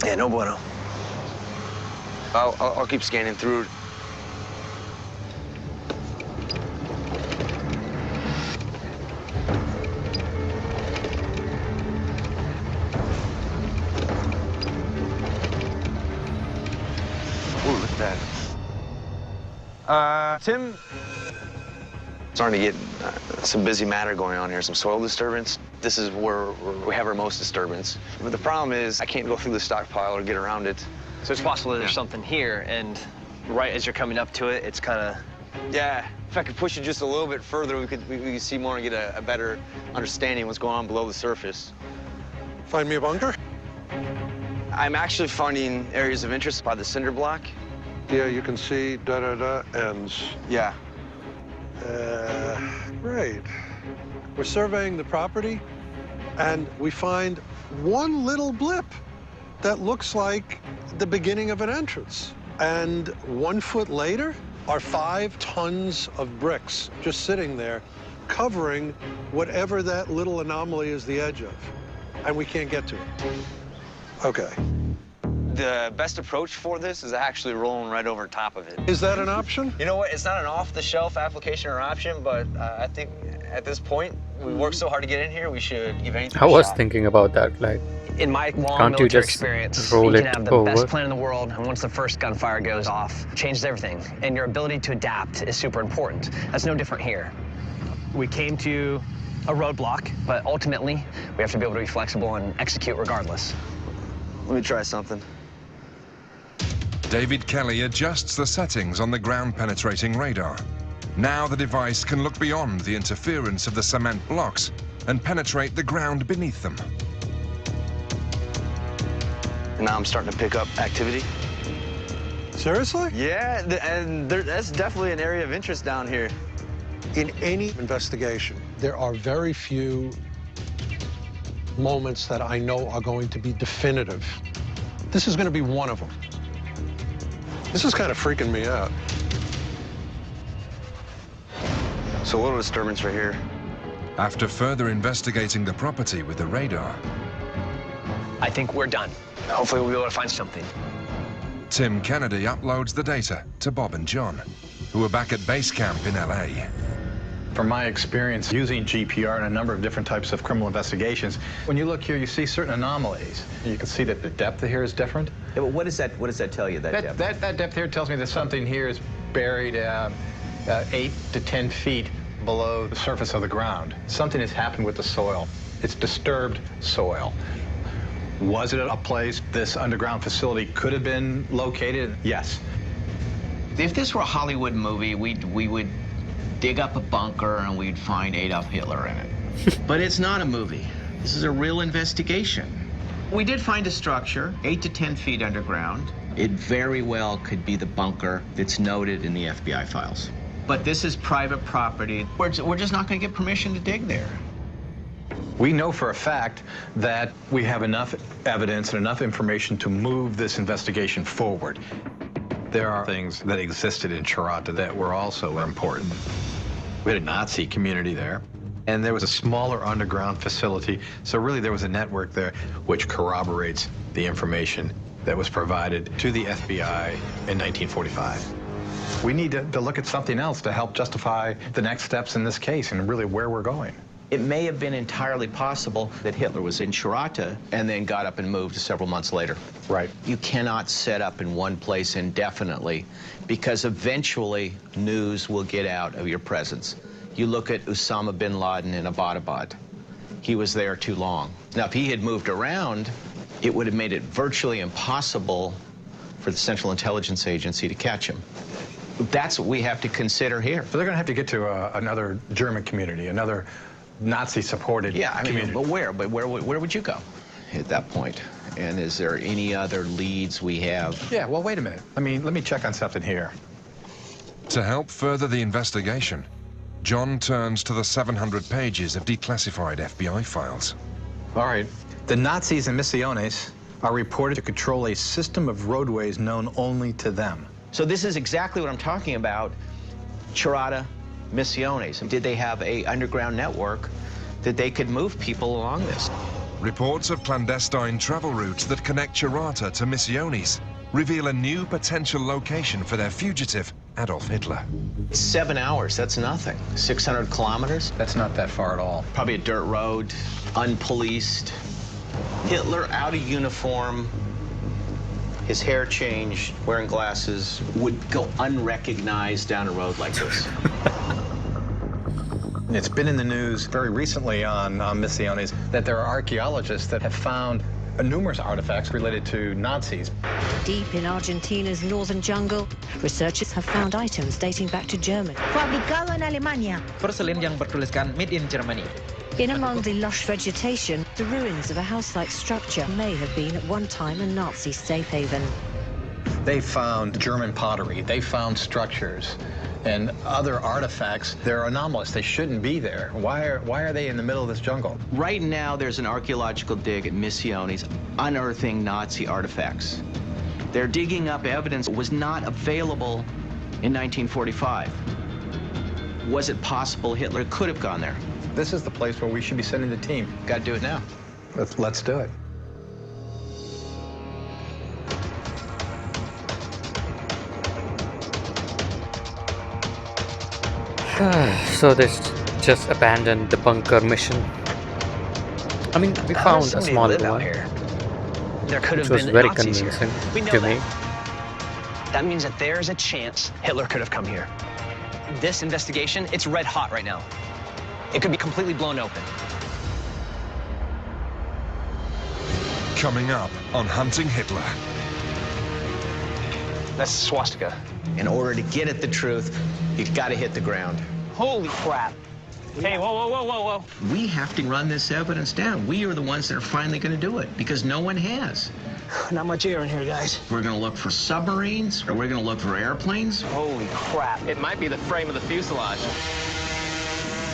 Yeah, no bueno. I'll keep scanning through it. Ooh, look at that. Tim? Starting to get some busy matter going on here, some soil disturbance. This is where we have our most disturbance. But the problem is I can't go through the stockpile or get around it. So it's possible that there's something here, and right as you're coming up to it, it's kind of... Yeah, if I could push it just a little bit further, we could see more and get a better understanding of what's going on below the surface. Find me a bunker? I'm actually finding areas of interest by the cinder block. Yeah, you can see da-da-da ends. Yeah. Great. We're surveying the property, and we find one little blip that looks like the beginning of an entrance. And 1 foot later are 5 tons of bricks just sitting there, covering whatever that little anomaly is the edge of. And we can't get to it. Okay. The best approach for this is actually rolling right over top of it. Is that an option? You know what? It's not an off-the-shelf application or option, but I think at this point, we worked so hard to get in here, we should give anything I a was shot. thinking about that, like, In my long can't you military just experience, roll you can it have the over? best plan in the world, and once the first gunfire goes off, it changes everything. And your ability to adapt is super important. That's no different here. We came to a roadblock, but ultimately, we have to be able to be flexible and execute regardless. Let me try something. David Kelly adjusts the settings on the ground-penetrating radar. Now the device can look beyond the interference of the cement blocks and penetrate the ground beneath them. And now I'm starting to pick up activity. Seriously? Yeah, and that's definitely an area of interest down here. In any investigation, there are very few moments that I know are going to be definitive. This is going to be one of them. This is kind of freaking me out. So a little disturbance right here. After further investigating the property with the radar, I think we're done. Hopefully we'll be able to find something. Tim Kennedy uploads the data to Bob and John, who are back at base camp in LA. From my experience using GPR in a number of different types of criminal investigations, when you look here, you see certain anomalies. You can see that the depth here is different. Yeah, but what does that tell you, that depth? That depth here tells me that something here is buried 8 to 10 feet below the surface of the ground. Something has happened with the soil. It's disturbed soil. Was it a place this underground facility could have been located? Yes. If this were a Hollywood movie, we would dig up a bunker and we'd find Adolf Hitler in it. But it's not a movie. This is a real investigation. We did find a structure, 8 to 10 feet underground. It very well could be the bunker that's noted in the FBI files. But this is private property. We're just not going to get permission to dig there. We know for a fact that we have enough evidence and enough information to move this investigation forward. There are things that existed in Chirata that were also important. We had a Nazi community there, and there was a smaller underground facility, so really there was a network there which corroborates the information that was provided to the FBI in 1945. We need to look at something else to help justify the next steps in this case and really where we're going. It may have been entirely possible that Hitler was in Chirata and then got up and moved several months later. Right. You cannot set up in one place indefinitely because eventually news will get out of your presence. You look at Osama bin Laden in Abbottabad. He was there too long. Now, if he had moved around, it would have made it virtually impossible for the Central Intelligence Agency to catch him. That's what we have to consider here. So they're going to have to get to another German community, another Nazi-supported community. But where? But where would you go at that point? And is there any other leads we have? Yeah, well, wait a minute. Let me check on something here. To help further the investigation, John turns to the 700 pages of declassified FBI files. All right. The Nazis in Misiones are reported to control a system of roadways known only to them. So this is exactly what I'm talking about. Chirata, Misiones. Did they have an underground network that they could move people along this? Reports of clandestine travel routes that connect Chirata to Misiones reveal a new potential location for their fugitive, Adolf Hitler. 7 hours, that's nothing. 600 kilometers? That's not that far at all. Probably a dirt road, unpoliced. Hitler out of uniform, his hair changed, wearing glasses, would go unrecognized down a road like this. It's been in the news very recently on Misiones that there are archaeologists that have found numerous artifacts related to Nazis. Deep in Argentina's northern jungle, researchers have found items dating back to Germany. Fabricado en Alemania. Porcelain yang bertuliskan Made in Germany. In among the lush vegetation, the ruins of a house-like structure may have been at one time a Nazi safe haven. They found German pottery, they found structures and other artifacts. They're anomalous. They shouldn't be there. Why are they in the middle of this jungle? Right now, there's an archaeological dig at Misiones unearthing Nazi artifacts. They're digging up evidence that was not available in 1945. Was it possible Hitler could have gone there? This is the place where we should be sending the team. Got to do it now. Let's do it. So they just abandoned the bunker mission. I mean, we found a small one, There could have which was been very Nazis here. convincing We know to that. me. That means that there's a chance Hitler could have come here. This investigation, it's red hot right now. It could be completely blown open. Coming up on Hunting Hitler. That's swastika. In order to get at the truth, you've got to hit the ground. Holy crap. Hey, whoa. We have to run this evidence down. We are the ones that are finally going to do it because no one has. Not much air in here, guys. We're going to look for submarines, or we're going to look for airplanes. Holy crap. It might be the frame of the fuselage.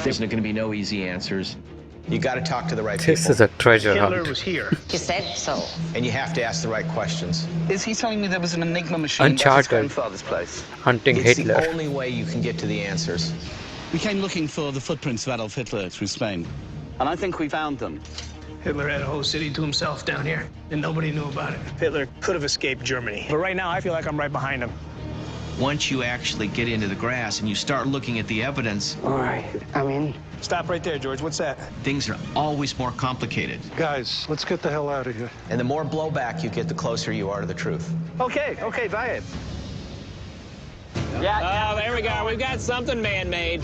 There's going to be no easy answers. You got to talk to the right This people. is a treasure Hitler hunt. was here. You said so. And you have to ask the right questions. Is he telling me there was an Enigma machine at his Uncharted. grandfather's place? Hunting It's Hitler. the only way you can get to the answers. We came looking for the footprints of Adolf Hitler through Spain. And I think we found them. Hitler had a whole city to himself down here, and nobody knew about it. Hitler could have escaped Germany. But right now, I feel like I'm right behind him. Once you actually get into the grass and you start looking at the evidence, All right, I'm in. Stop right there, George. What's that? things are always more complicated. Guys, let's get the hell out of here. And the more blowback you get, the closer you are to the truth. Okay, bye. Yeah. Oh, there we go. We've got something man-made.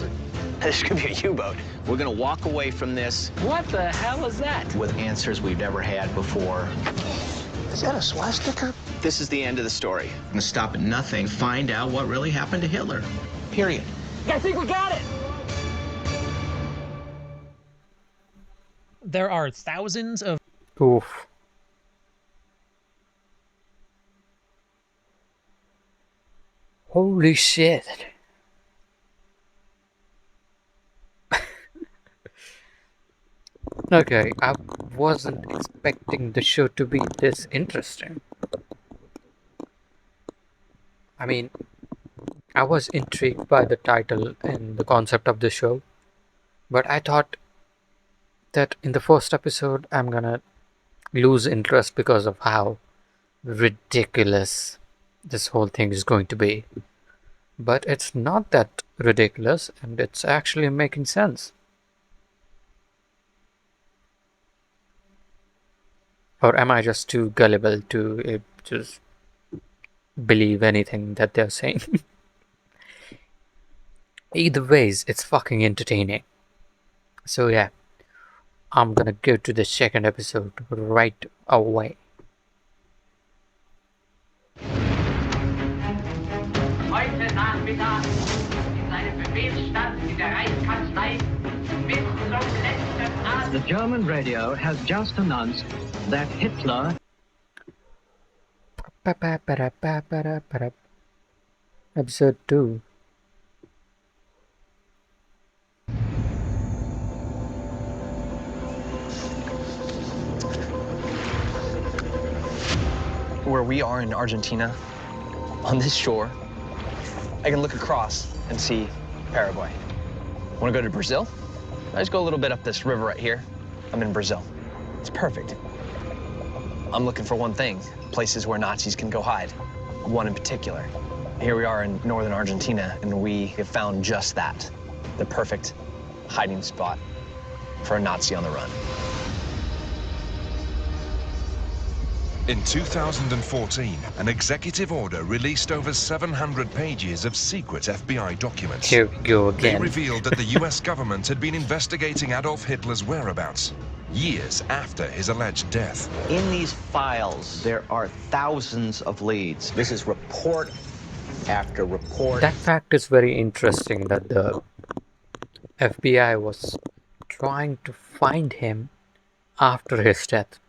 This could be a U-boat. We're going to walk away from this What the hell is that? with answers we've never had before. Is that a swastika? This is the end of the story. I'm going to stop at nothing, find out what really happened to Hitler. Period. I think we got it. There are thousands of... Oof. Holy shit. Okay, I wasn't expecting the show to be this interesting. I mean, I was intrigued by the title and the concept of the show, but I thought that in the first episode I'm gonna lose interest because of how ridiculous this whole thing is going to be. But it's not that ridiculous, and it's actually making sense. Or am I just too gullible to just believe anything that they're saying? Either ways, it's fucking entertaining. So yeah, I'm gonna go to the second episode right away. Heute Nachmittag in seinem Befehlsstand in der Reichskanzlei bis zum letzten Atem. The German radio has just announced that Hitler Episode 2. Where we are in Argentina, on this shore, I can look across and see Paraguay. Want to go to Brazil? I just go a little bit up this river right here. I'm in Brazil. It's perfect. I'm looking for one thing, places where Nazis can go hide. One in particular. Here we are in northern Argentina, and we have found just that. The perfect hiding spot for a Nazi on the run. In 2014, an executive order released over 700 pages of secret FBI documents. Here we go They again. revealed that the US government had been investigating Adolf Hitler's whereabouts years after his alleged death. In these files, there are thousands of leads. This is report after report. That fact is very interesting, that the FBI was trying to find him after his death.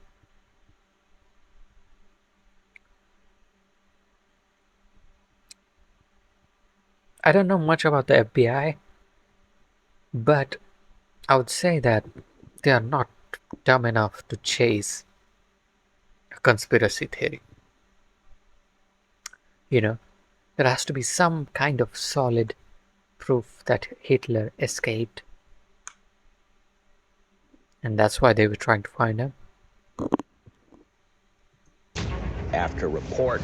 I don't know much about the FBI, but I would say that they are not dumb enough to chase a conspiracy theory. You know, there has to be some kind of solid proof that Hitler escaped. And that's why they were trying to find him. After report,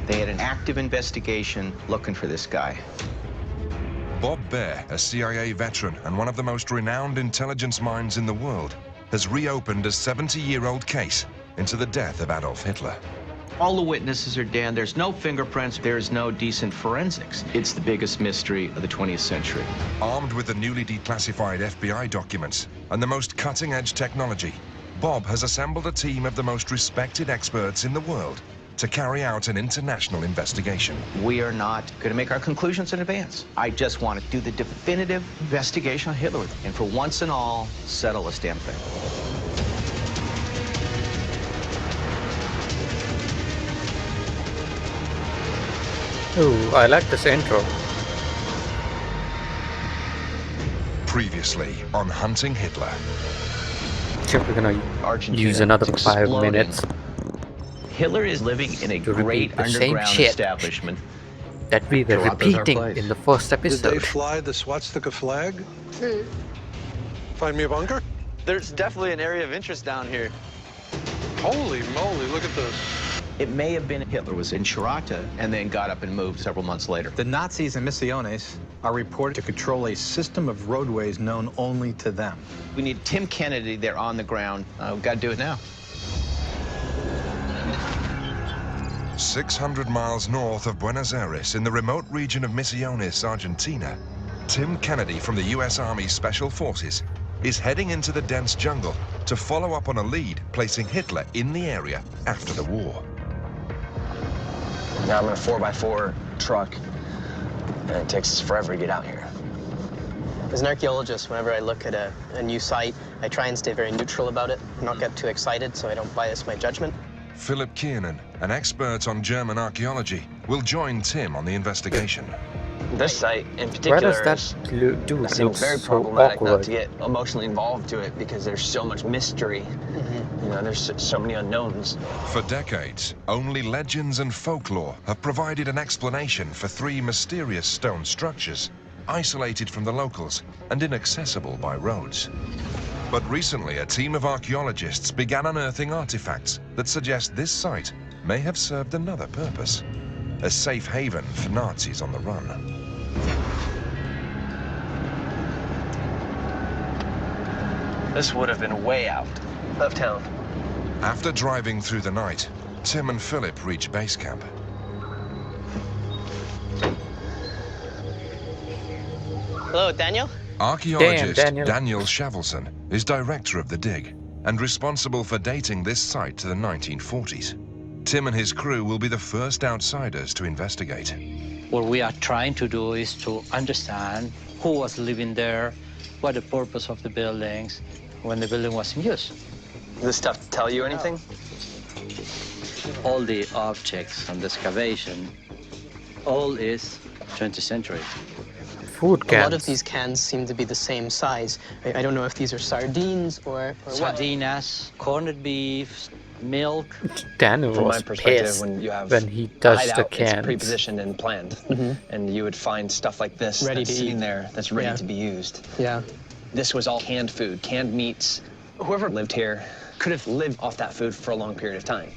they had an active investigation looking for this guy. Bob Baer, a CIA veteran and one of the most renowned intelligence minds in the world, has reopened a 70-year-old case into the death of Adolf Hitler. All the witnesses are dead. There's no fingerprints. There's no decent forensics. It's the biggest mystery of the 20th century. Armed with the newly declassified FBI documents and the most cutting-edge technology, Bob has assembled a team of the most respected experts in the world to carry out an international investigation. We are not going to make our conclusions in advance. I just want to do the definitive investigation on Hitler and for once and all, settle this damn thing. Ooh, I like this intro. Previously on Hunting Hitler. Sure, we're gonna Argentina use another is 5 exploding. minutes. Hitler is living in a To great repeat the same underground shit. establishment. that we were Toronto's our repeating place. in the first Did they episode. fly the swastika flag? Find me a bunker? There's definitely an area of interest down here. Holy moly, look at this. It may have been Hitler was in Chirata and then got up and moved several months later. The Nazis in Misiones are reported to control a system of roadways known only to them. We need Tim Kennedy there on the ground. We've got to do it now. 600 miles north of Buenos Aires, in the remote region of Misiones, Argentina, Tim Kennedy from the U.S. Army Special Forces is heading into the dense jungle to follow up on a lead placing Hitler in the area after the war. Now I'm in a 4x4 truck, and it takes us forever to get out here. As an archaeologist, whenever I look at a new site, I try and stay very neutral about it, not get too excited so I don't bias my judgment. Philip Kiernan, an expert on German archaeology, will join Tim on the the This site in Why particular does that dude seems look very so problematic not awkward? to get emotionally involved to it because there's so much mystery. You know, there's so many unknowns. For decades, only legends and folklore have provided an explanation for three mysterious stone structures, isolated from the locals and inaccessible by roads. But recently, a team of archaeologists began unearthing artifacts that suggest this site may have served another purpose, a safe haven for Nazis on the run. This would have been way out of town. After driving through the night, Tim and Philip reach base camp. Hello, Daniel? Archaeologist Daniel. Daniel Shavelson is director of the dig and responsible for dating this site to the 1940s. Tim and his crew will be the first outsiders to investigate. What we are trying to do is to understand who was living there, what the purpose of the buildings, when the building was in use. Does this stuff tell you anything? All the objects on the excavation, all is 20th century. Food A lot of cans. these cans seem to be the same size. I don't know if these are sardines or what. Sardinas, corned beef, milk. Daniel From my was perspective, pissed when you have when he a touched the hideout, it's cans. pre-positioned and planned, and you would find stuff like this Ready that's to sitting eat. there that's ready Yeah. to be used. Yeah. This was all canned food, canned meats. Whoever lived here could have lived off that food for a long period of time.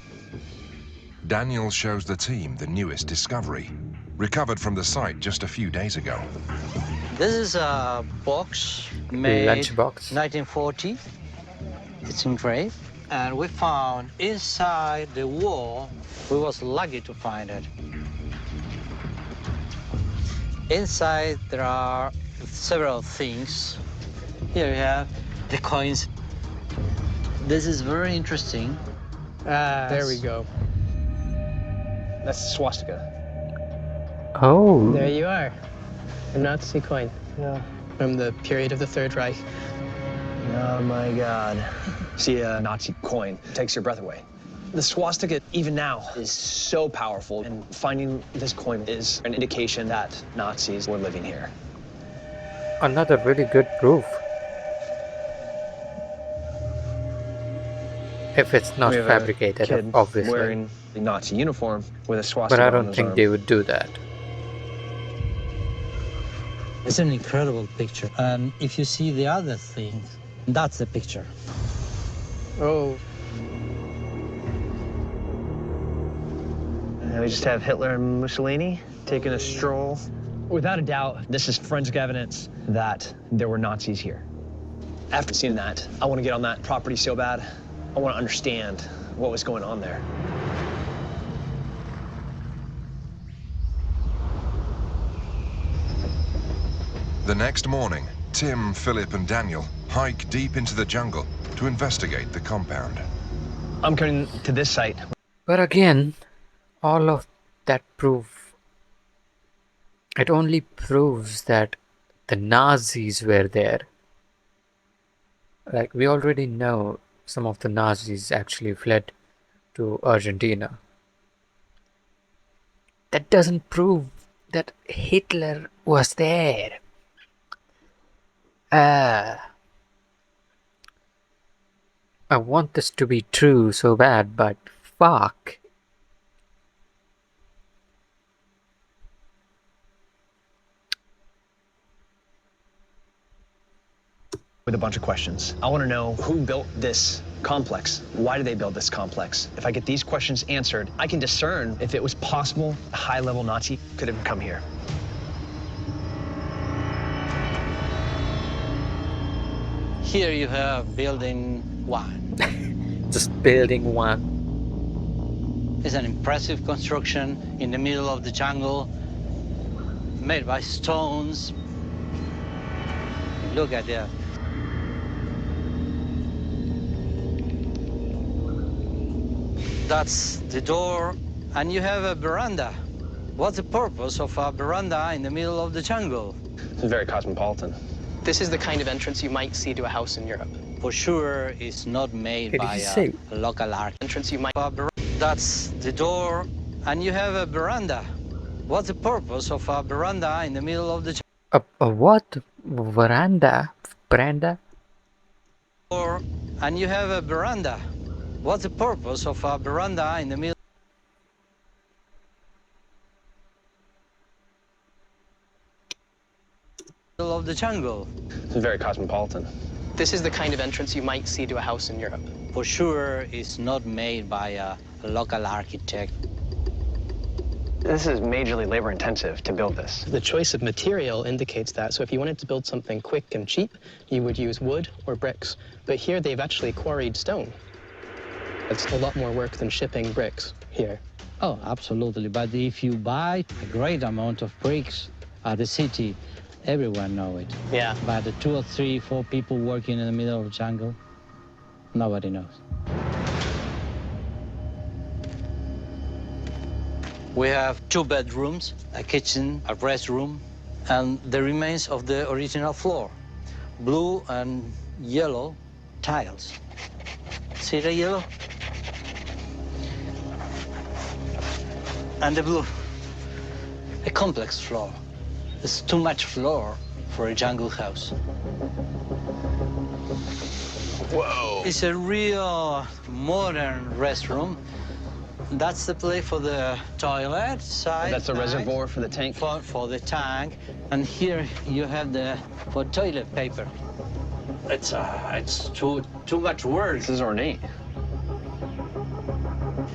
Daniel shows the team the newest discovery, recovered from the site just a few days ago. This is a box made Lunchbox. 1940. It's engraved. And we found inside the wall, we was lucky to find it. Inside there are several things. Here we have the coins. This is very interesting. There we go. That's the swastika. Oh. There you are. A Nazi coin. Yeah. From the period of the Third Reich. Oh my God. See, a Nazi coin takes your breath away. The swastika, even now, is so powerful, and finding this coin is an indication that Nazis were living here. Another really good proof. If it's not We have a fabricated, kid obviously. wearing the Nazi uniform with a swastika But I on don't his think arm. they would do that. It's an incredible picture. And if you see the other thing, that's the picture. Oh. And we just have Hitler and Mussolini taking a stroll. Without a doubt, this is forensic evidence that there were Nazis here. After seeing that, I want to get on that property so bad. I want to understand what was going on there. The next morning, Tim, Philip, and Daniel hike deep into the jungle to investigate the compound. I'm coming to this site. But again, all of that proof, it only proves that the Nazis were there. Like, we already know some of the Nazis actually fled to Argentina. That doesn't prove that Hitler was there. I want this to be true so bad, but fuck. with a bunch of questions. I want to know who built this complex. Why did they build this complex? If I get these questions answered, I can discern if it was possible a high-level Nazi could have come here. Here you have building 1. Just building 1. It's an impressive construction in the middle of the jungle, made by stones. Look at that. That's the door, and you have a veranda. What's the purpose of a veranda in the middle of the jungle? It's very cosmopolitan. This is the kind of entrance you might see to a house in Europe. For sure, it's not made by a local architect. Entrance you might... That's the door, and you have a veranda. What's the purpose of a veranda in the middle of the jungle? A what? Veranda? Veranda? Door, and you have a veranda. What's the purpose of a veranda in the middle of the jungle? It's very cosmopolitan. This is the kind of entrance you might see to a house in Europe. For sure, it's not made by a local architect. This is majorly labor intensive to build this. The choice of material indicates that. So if you wanted to build something quick and cheap, you would use wood or bricks. But here they've actually quarried stone. It's a lot more work than shipping bricks here. Oh, absolutely. But if you buy a great amount of bricks at the city, everyone knows it. Yeah. But the 2 or 3, 4 people working in the middle of the jungle, nobody knows. We have 2 bedrooms, a kitchen, a restroom, and the remains of the original floor. Blue and yellow tiles. See the yellow? And the blue. A complex floor. It's too much floor for a jungle house. Whoa. It's a real modern restroom. That's the place for the toilet side. That's a reservoir for the tank? For the tank. And here you have for toilet paper. It's too much work. This is ornate.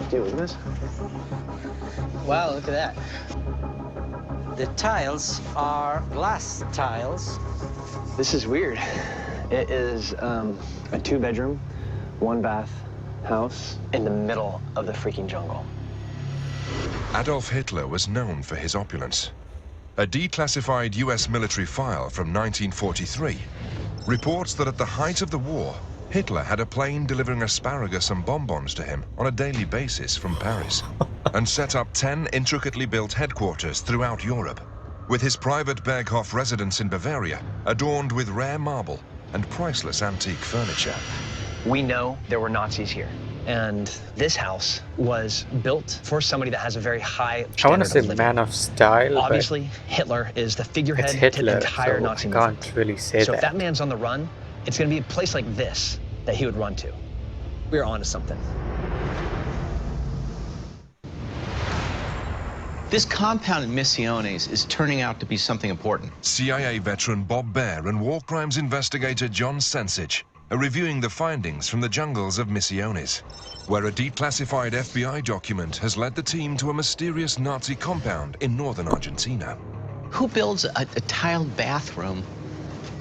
Dude, look at this. Wow, look at that. The tiles are glass tiles. This is weird. It is a 2-bedroom, 1-bath house in the middle of the freaking jungle. Adolf Hitler was known for his opulence. A declassified US military file from 1943 reports that at the height of the war, Hitler had a plane delivering asparagus and bonbons to him on a daily basis from Paris, and set up 10 intricately built headquarters throughout Europe, with his private Berghof residence in Bavaria adorned with rare marble and priceless antique furniture. We know there were Nazis here, and this house was built for somebody that has a very high standard I want to say of living. man of style, Obviously, Hitler is the figurehead it's Hitler, to the entire so Nazi I movement. can't really say So that. if that man's on the run, it's going to be a place like this that he would run to. We're onto something. This compound in Misiones is turning out to be something important. CIA veteran Bob Baer and war crimes investigator John Sensich are reviewing the findings from the jungles of Misiones, where a declassified FBI document has led the team to a mysterious Nazi compound in northern Argentina. Who builds a tiled bathroom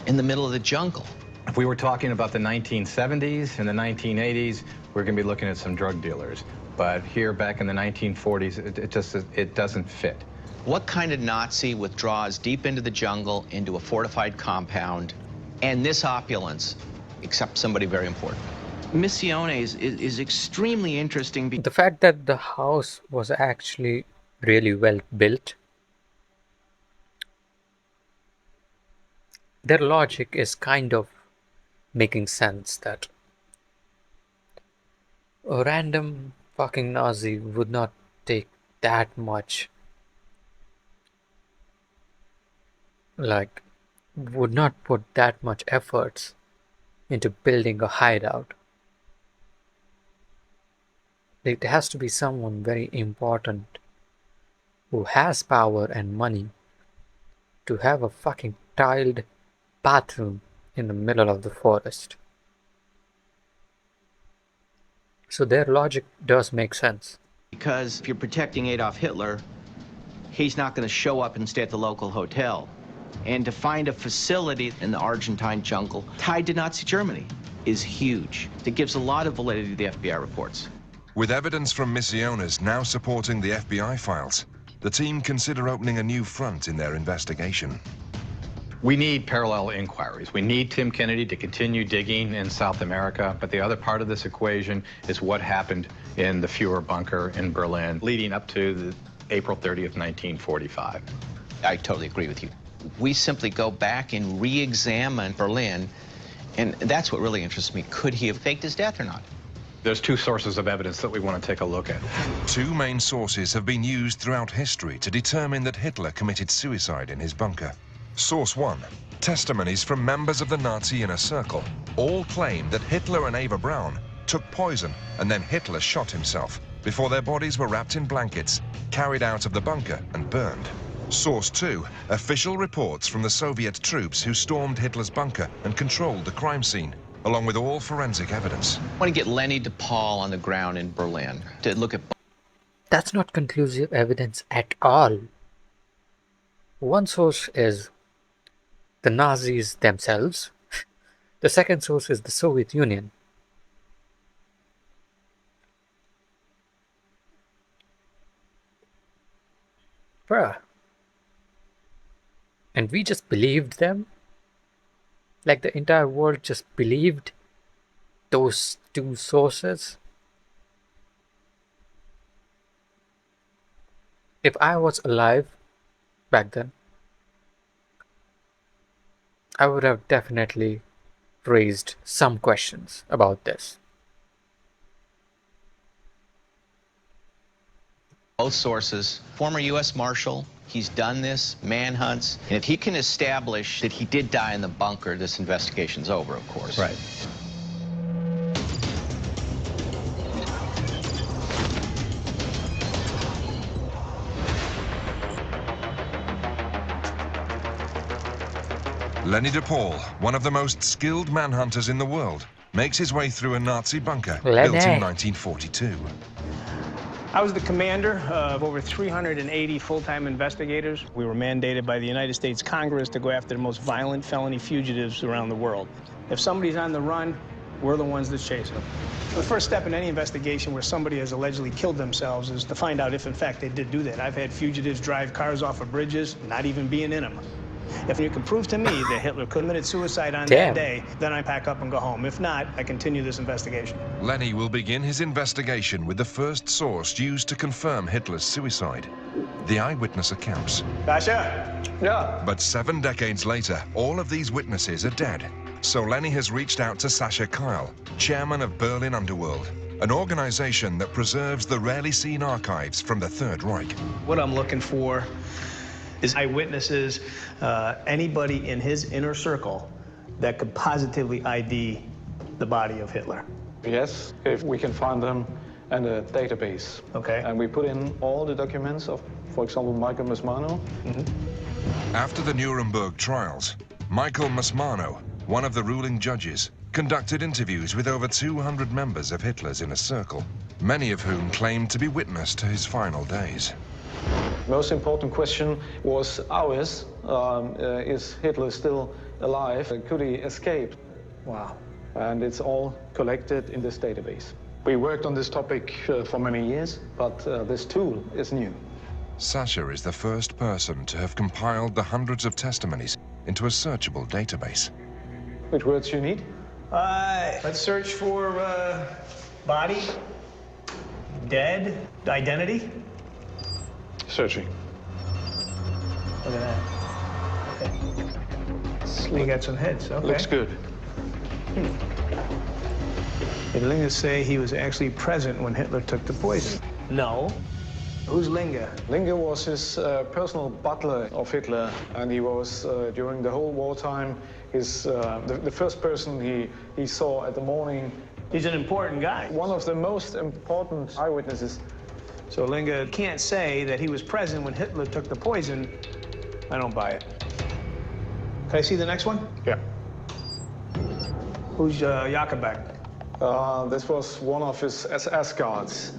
in the middle of the jungle? If we were talking about the 1970s and the 1980s, we're going to be looking at some drug dealers. But here, back in the 1940s, it doesn't fit. What kind of Nazi withdraws deep into the jungle, into a fortified compound, and this opulence, except somebody very important? Misiones is extremely interesting. The fact that the house was actually really well built, their logic is kind of making sense that a random fucking Nazi would not take that much, would not put that much efforts into building a hideout. It has to be someone very important who has power and money to have a fucking tiled bathroom in the middle of the forest. So their logic does make sense. Because if you're protecting Adolf Hitler, he's not going to show up and stay at the local hotel. And to find a facility in the Argentine jungle tied to Nazi Germany is huge. It gives a lot of validity to the FBI reports. With evidence from Misiones now supporting the FBI files, the team consider opening a new front in their investigation. We need parallel inquiries. We need Tim Kennedy to continue digging in South America, but the other part of this equation is what happened in the Fuhrer bunker in Berlin leading up to the April 30th, 1945. I totally agree with you. We simply go back and re-examine Berlin, and that's what really interests me. Could he have faked his death or not? There's two sources of evidence that we want to take a look at. Two main sources have been used throughout history to determine that Hitler committed suicide in his bunker. Source 1, testimonies from members of the Nazi inner circle, all claim that Hitler and Eva Braun took poison and then Hitler shot himself before their bodies were wrapped in blankets, carried out of the bunker and burned. Source 2, official reports from the Soviet troops who stormed Hitler's bunker and controlled the crime scene, along with all forensic evidence. I want to get Lenny DePaul on the ground in Berlin to look at... That's not conclusive evidence at all. One source is the Nazis themselves. The second source is the Soviet Union. Bruh. And we just believed them? Like the entire world just believed those two sources? If I was alive back then, I would have definitely raised some questions about this. Both sources, former U.S. Marshal, he's done this, manhunts, and if he can establish that he did die in the bunker, this investigation's over, of course. Right. Lenny DePaul, one of the most skilled manhunters in the world, makes his way through a Nazi bunker built in 1942. I was the commander of over 380 full-time investigators. We were mandated by the United States Congress to go after the most violent felony fugitives around the world. If somebody's on the run, we're the ones that chase them. The first step in any investigation where somebody has allegedly killed themselves is to find out if, in fact, they did do that. I've had fugitives drive cars off of bridges, not even being in them. If you can prove to me that Hitler committed suicide on that day, then I pack up and go home. If not, I continue this investigation. Lenny will begin his investigation with the first source used to confirm Hitler's suicide, the eyewitness accounts. Sasha? Yeah. But 7 decades later, all of these witnesses are dead. So Lenny has reached out to Sasha Kyle, chairman of Berlin Underworld, an organization that preserves the rarely seen archives from the Third Reich. What I'm looking for is eyewitnesses, anybody in his inner circle that could positively ID the body of Hitler. Yes, if we can find them in a database. Okay. And we put in all the documents of, for example, Michael Masmano. After the Nuremberg trials, Michael Masmano, one of the ruling judges, conducted interviews with over 200 members of Hitler's inner circle, many of whom claimed to be witness to his final days. Most important question was ours. Is Hitler still alive? Could he escape? Wow. And it's all collected in this database. We worked on this topic for many years, but this tool is new. Sasha is the first person to have compiled the hundreds of testimonies into a searchable database. Which words you need? Let's search for body, dead, identity. Searching. Look at that. Okay. We got some heads. Okay. Looks good. Did Linga say he was actually present when Hitler took the poison? No. Who's Linga? Linga was his personal butler of Hitler, and he was, during the whole wartime, the first person he saw at the morning. He's an important guy. One of the most important eyewitnesses. So Linga can't say that he was present when Hitler took the poison. I don't buy it. Can I see the next one? Yeah. Who's Jakobek? This was one of his SS guards.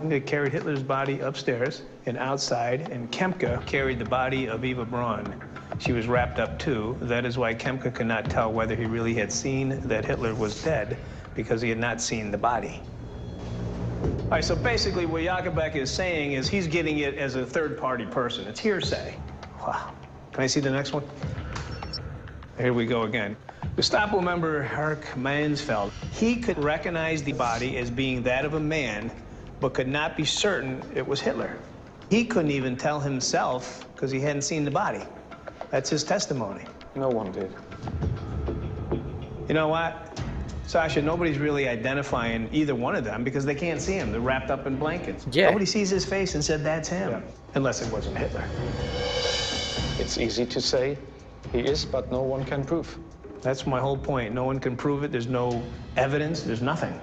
They carried Hitler's body upstairs and outside, and Kemke carried the body of Eva Braun. She was wrapped up too. That is why Kemke could not tell whether he really had seen that Hitler was dead, because he had not seen the body. All right, so basically what Jakobek is saying is he's getting it as a third-party person. It's hearsay. Wow. Can I see the next one? Here we go again. Gestapo member Herk Mansfeld, he could recognize the body as being that of a man, but could not be certain it was Hitler. He couldn't even tell himself because he hadn't seen the body. That's his testimony. No one did. You know what, Sasha, nobody's really identifying either one of them because they can't see him. They're wrapped up in blankets. Yeah. Nobody sees his face and said that's him, unless it wasn't Hitler. It's easy to say he is, but no one can prove. That's my whole point. No one can prove it. There's no evidence. There's nothing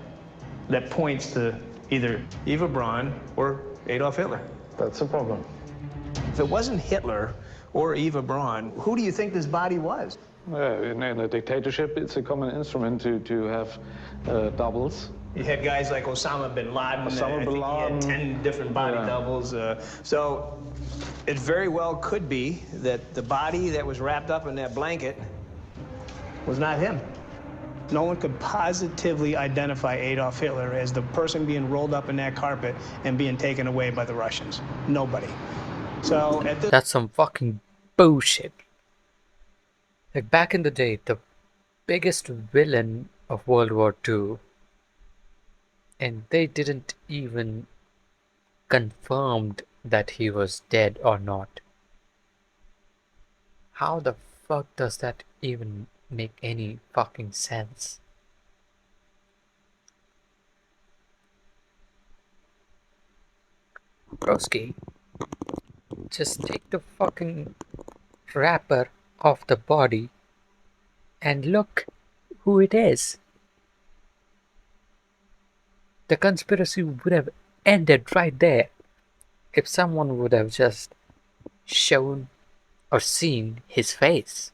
that points to either Eva Braun or Adolf Hitler. That's a problem. If it wasn't Hitler or Eva Braun, who do you think this body was? In a dictatorship, it's a common instrument to have doubles. You had guys like Osama bin Laden. Osama bin Laden. He had 10 different body doubles. So it very well could be that the body that was wrapped up in that blanket was not him. No one could positively identify Adolf Hitler as the person being rolled up in that carpet and being taken away by the Russians. Nobody. So at this— That's some fucking bullshit. Like back in the day, the biggest villain of World War II, and they didn't even confirmed that he was dead or not. How the fuck does that even make any fucking sense? Broski, just take the fucking wrapper off the body and look who it is. The conspiracy would have ended right there if someone would have just shown or seen his face.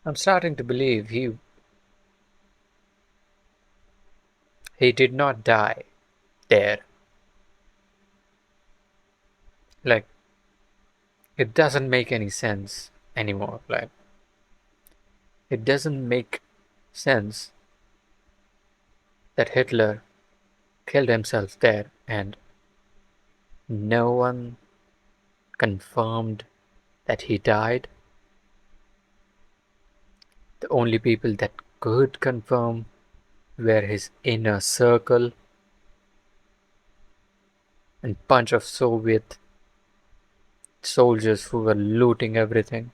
I'm starting to believe he did not die there. Like, it doesn't make any sense anymore. Like, it doesn't make sense that Hitler killed himself there and no one confirmed that he died. The only people that could confirm were his inner circle and bunch of Soviet soldiers who were looting everything.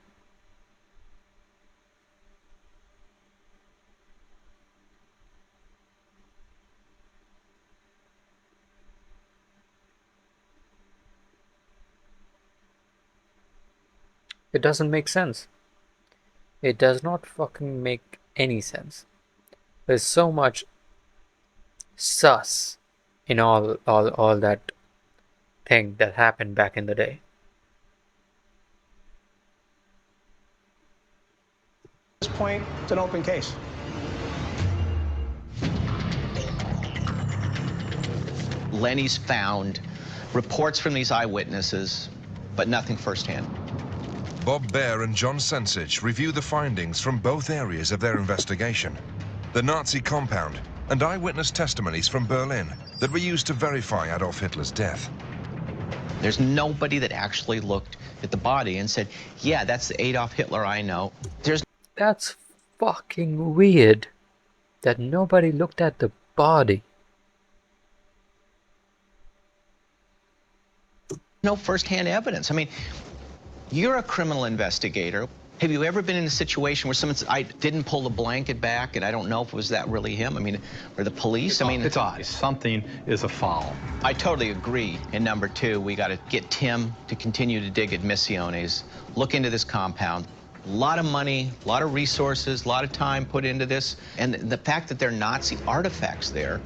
It doesn't make sense. It does not fucking make any sense. There's so much sus in all that thing that happened back in the day. At this point, it's an open case. Lenny's found reports from these eyewitnesses, but nothing firsthand. Bob Baer and John Sensich review the findings from both areas of their investigation. The Nazi compound and eyewitness testimonies from Berlin that were used to verify Adolf Hitler's death. There's nobody that actually looked at the body and said, yeah, that's the Adolf Hitler I know. That's fucking weird that nobody looked at the body. No firsthand evidence. I mean, you're a criminal investigator. Have you ever been in a situation where I didn't pull the blanket back, and I don't know if it was that really him? I mean, or the police? It's obvious. Something is a foul. I totally agree. And number two, we got to get Tim to continue to dig at Misiones, look into this compound. A lot of money, a lot of resources, a lot of time put into this. And the fact that there are Nazi artifacts there,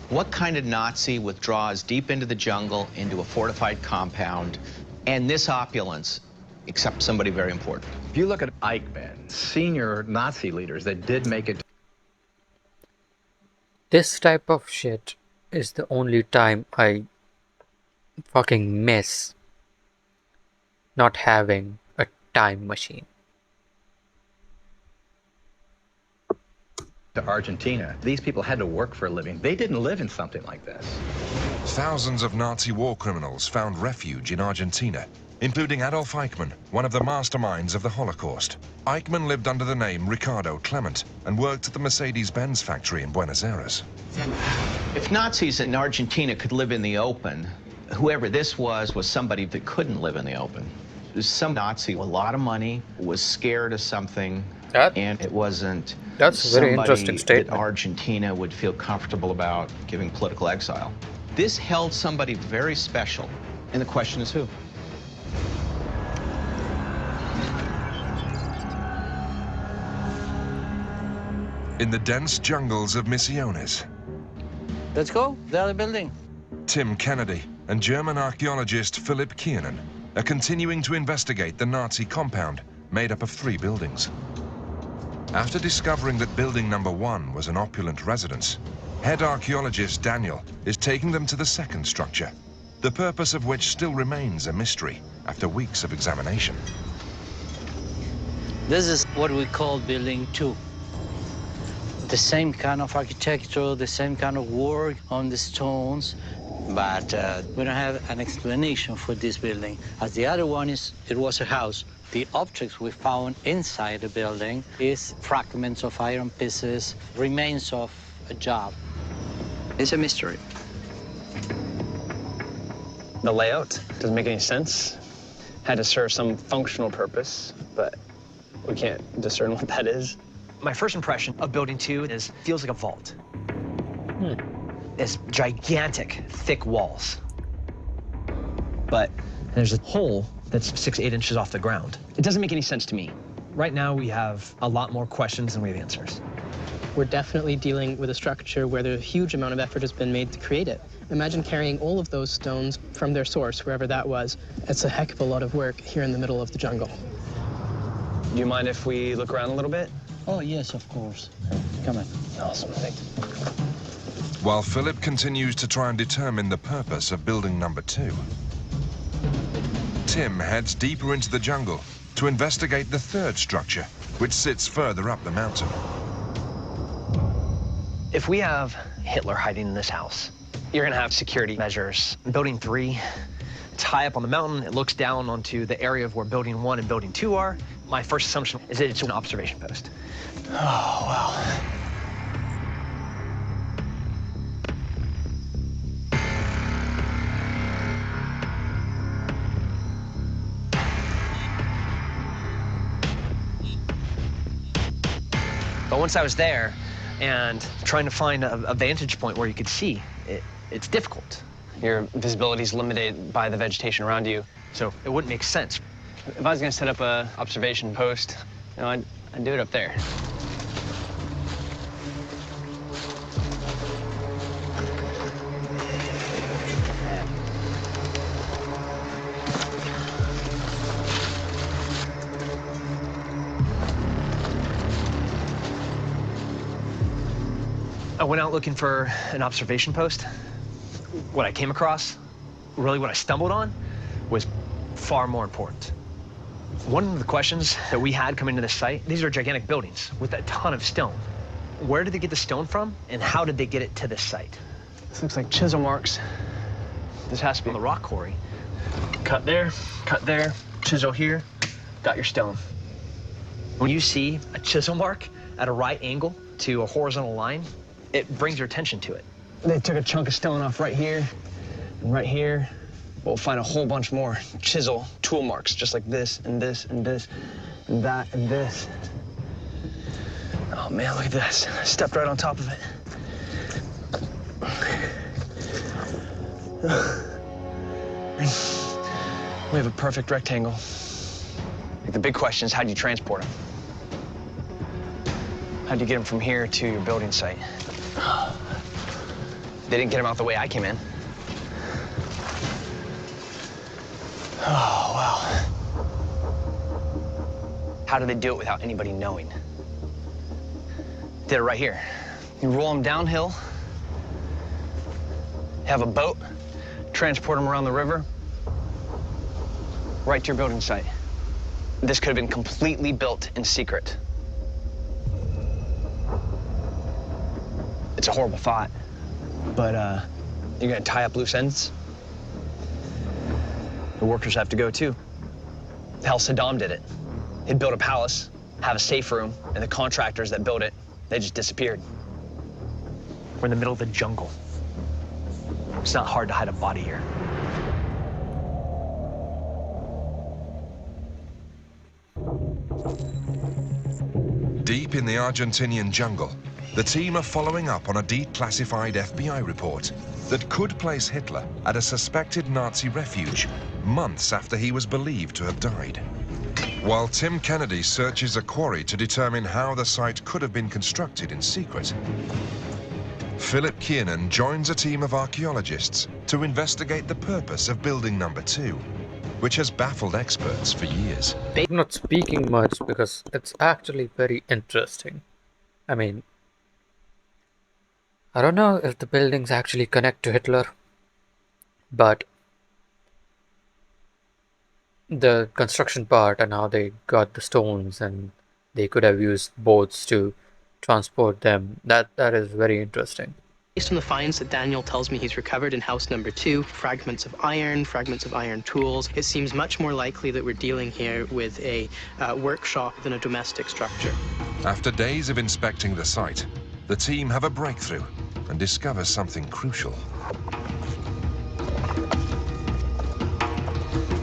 what kind of Nazi withdraws deep into the jungle, into a fortified compound, and this opulence, except somebody very important? If you look at Eichmann, senior Nazi leaders that did make it. This type of shit is the only time I fucking miss not having a time machine. To Argentina, these people had to work for a living. They didn't live in something like this. Thousands of Nazi war criminals found refuge in Argentina, including Adolf Eichmann, one of the masterminds of the Holocaust. Eichmann lived under the name Ricardo Clement and worked at the Mercedes-Benz factory in Buenos Aires. If Nazis in Argentina could live in the open, whoever this was somebody that couldn't live in the open. It was some Nazi with a lot of money, was scared of something, and it wasn't that's a very interesting statement. that Argentina would feel comfortable about giving political exile. This held somebody very special, and the question is who? In the dense jungles of Misiones, Let's go, the other building. Tim Kennedy and German archaeologist Philipp Kiernan are continuing to investigate the Nazi compound made up of 3 buildings. After discovering that building number 1 was an opulent residence, head archaeologist Daniel is taking them to the second structure, the purpose of which still remains a mystery after weeks of examination. This is what we call building 2. The same kind of architecture, the same kind of work on the stones, but we don't have an explanation for this building. As the other one it was a house. The objects we found inside the building is fragments of iron pieces, remains of a job. It's a mystery. The layout doesn't make any sense. Had to serve some functional purpose, but we can't discern what that is. My first impression of building 2 feels like a vault. It's gigantic, thick walls. But there's a hole that's 6-8 inches off the ground. It doesn't make any sense to me. Right now, we have a lot more questions than we have answers. We're definitely dealing with a structure where a huge amount of effort has been made to create it. Imagine carrying all of those stones from their source, wherever that was. It's a heck of a lot of work here in the middle of the jungle. Do you mind if we look around a little bit? Oh, yes, of course. Come on. Awesome, thanks. While Philip continues to try and determine the purpose of building number 2, Tim heads deeper into the jungle to investigate the third structure, which sits further up the mountain. If we have Hitler hiding in this house, you're gonna have security measures. Building 3, it's high up on the mountain. It looks down onto the area of where building 1 and building 2 are. My first assumption is that it's an observation post. Oh, wow. But once I was there and trying to find a vantage point where you could see, it's difficult. Your visibility is limited by the vegetation around you. So it wouldn't make sense. If I was gonna set up a observation post, I'd do it up there. I went out looking for an observation post. What I came across, really what I stumbled on, was far more important. One of the questions that we had coming to this site, these are gigantic buildings with a ton of stone. Where did they get the stone from, and how did they get it to this site? This looks like chisel marks. This has to be on the rock quarry. Cut there, chisel here, got your stone. When you see a chisel mark at a right angle to a horizontal line, it brings your attention to it. They took a chunk of stone off right here and right here. We'll find a whole bunch more chisel tool marks, just like this and this and this. that, and this. Oh man, look at this. I stepped right on top of it. We have a perfect rectangle. Like, the big question is, how do you transport them? How do you get them from here to your building site? They didn't get them out the way I came in. Oh, wow. How do they do it without anybody knowing? Did it right here. You roll them downhill, have a boat, transport them around the river, right to your building site. This could have been completely built in secret. It's a horrible thought, but you're gonna tie up loose ends? The workers have to go too. Hell, Saddam did it. He'd build a palace, have a safe room, and the contractors that built it, they just disappeared. We're in the middle of the jungle. It's not hard to hide a body here. Deep in the Argentinian jungle, the team are following up on a declassified FBI report that could place Hitler at a suspected Nazi refuge months after he was believed to have died. While Tim Kennedy searches a quarry to determine how the site could have been constructed in secret, Philip Kiernan joins a team of archaeologists to investigate the purpose of building number 2, which has baffled experts for years. I'm not speaking much because it's actually very interesting. I mean, I don't know if the buildings actually connect to Hitler, but the construction part and how they got the stones and they could have used boats to transport them, that is very interesting. Based on the finds that Daniel tells me he's recovered in house number 2, fragments of iron tools, it seems much more likely that we're dealing here with a workshop than a domestic structure. After days of inspecting the site, the team have a breakthrough and discover something crucial.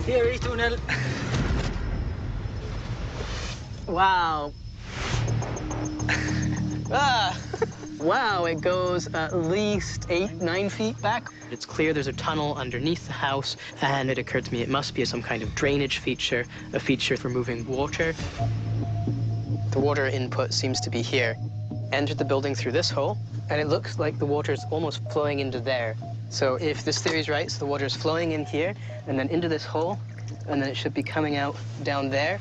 Here is tunnel. Wow. Wow, it goes at least 8-9 feet back. It's clear there's a tunnel underneath the house, and it occurred to me it must be some kind of drainage feature, a feature for moving water. The water input seems to be here. Entered the building through this hole, and it looks like the water's almost flowing into there. So if this theory's right, so the water's flowing in here, and then into this hole, and then it should be coming out down there.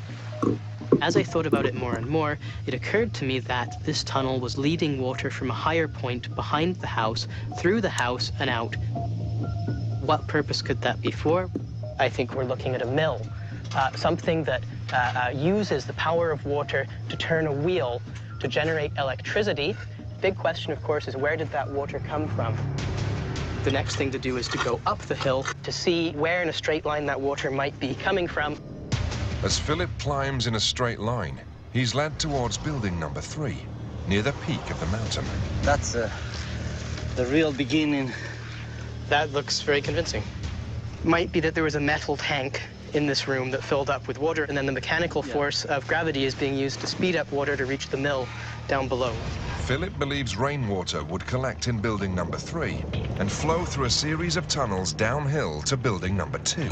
As I thought about it more and more, it occurred to me that this tunnel was leading water from a higher point behind the house, through the house, and out. What purpose could that be for? I think we're looking at a mill, something that uses the power of water to turn a wheel to generate electricity. Big question, of course, is where did that water come from? The next thing to do is to go up the hill to see where in a straight line that water might be coming from. As Philip climbs in a straight line, he's led towards building number 3, near the peak of the mountain. That's the real beginning. That looks very convincing. Might be that there was a metal tank in this room that filled up with water, and then the mechanical force of gravity is being used to speed up water to reach the mill down below. Philip believes rainwater would collect in building number 3 and flow through a series of tunnels downhill to building number 2,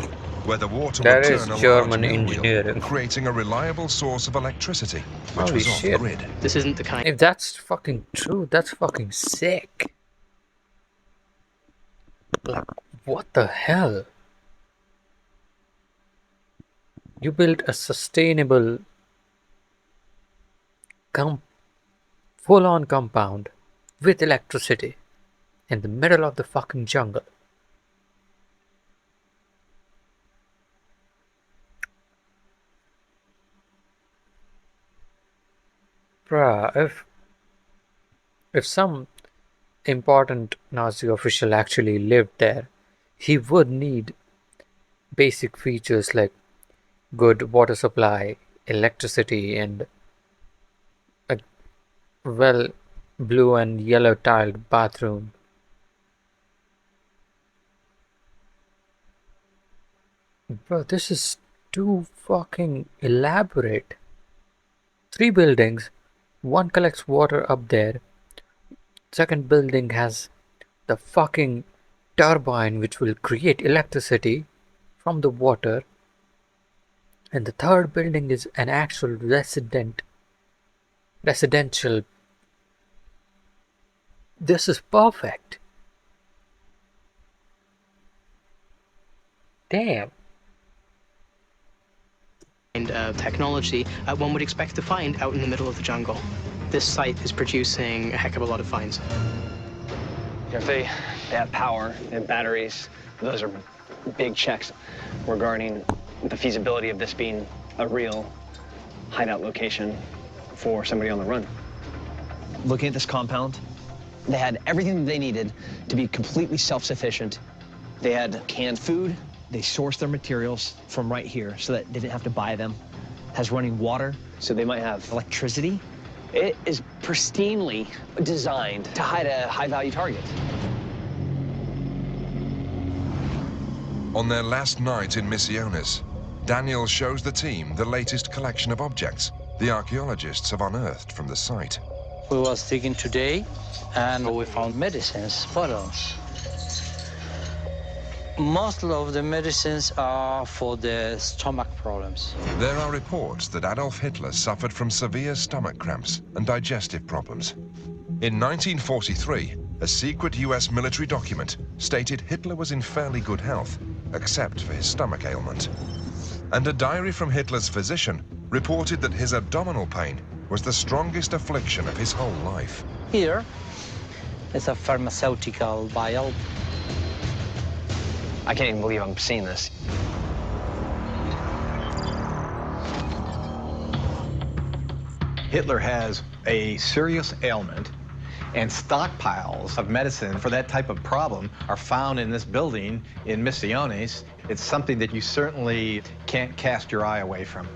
where the water would turn a German large mill wheel, engineering. creating a reliable source of electricity, which Holy was off shit. grid. This isn't the kind. If that's fucking true, that's fucking sick. Like, what the hell? You built a sustainable full-on compound with electricity in the middle of the fucking jungle. Bruh, if some important Nazi official actually lived there, he would need basic features like good water supply, electricity, and a well blue and yellow tiled bathroom. Bro, this is too fucking elaborate. 3 buildings. One collects water up there. Second building has the fucking turbine which will create electricity from the water. And the third building is an actual residential. This is perfect. Damn. And technology one would expect to find out in the middle of the jungle. This site is producing a heck of a lot of finds. If they have power and batteries, those are big checks regarding the feasibility of this being a real hideout location for somebody on the run. Looking at this compound, they had everything they needed to be completely self-sufficient. They had canned food. They sourced their materials from right here so that they didn't have to buy them. Has running water, so they might have electricity. It is pristinely designed to hide a high-value target. On their last night in Misiones, Daniel shows the team the latest collection of objects the archaeologists have unearthed from the site. We was digging today, and we found medicines, bottles. Most of the medicines are for the stomach problems. There are reports that Adolf Hitler suffered from severe stomach cramps and digestive problems. In 1943, a secret US military document stated Hitler was in fairly good health, except for his stomach ailment. And a diary from Hitler's physician reported that his abdominal pain was the strongest affliction of his whole life. Here is a pharmaceutical vial. I can't even believe I'm seeing this. Hitler has a serious ailment, and stockpiles of medicine for that type of problem are found in this building in Misiones. It's something that you certainly can't cast your eye away from.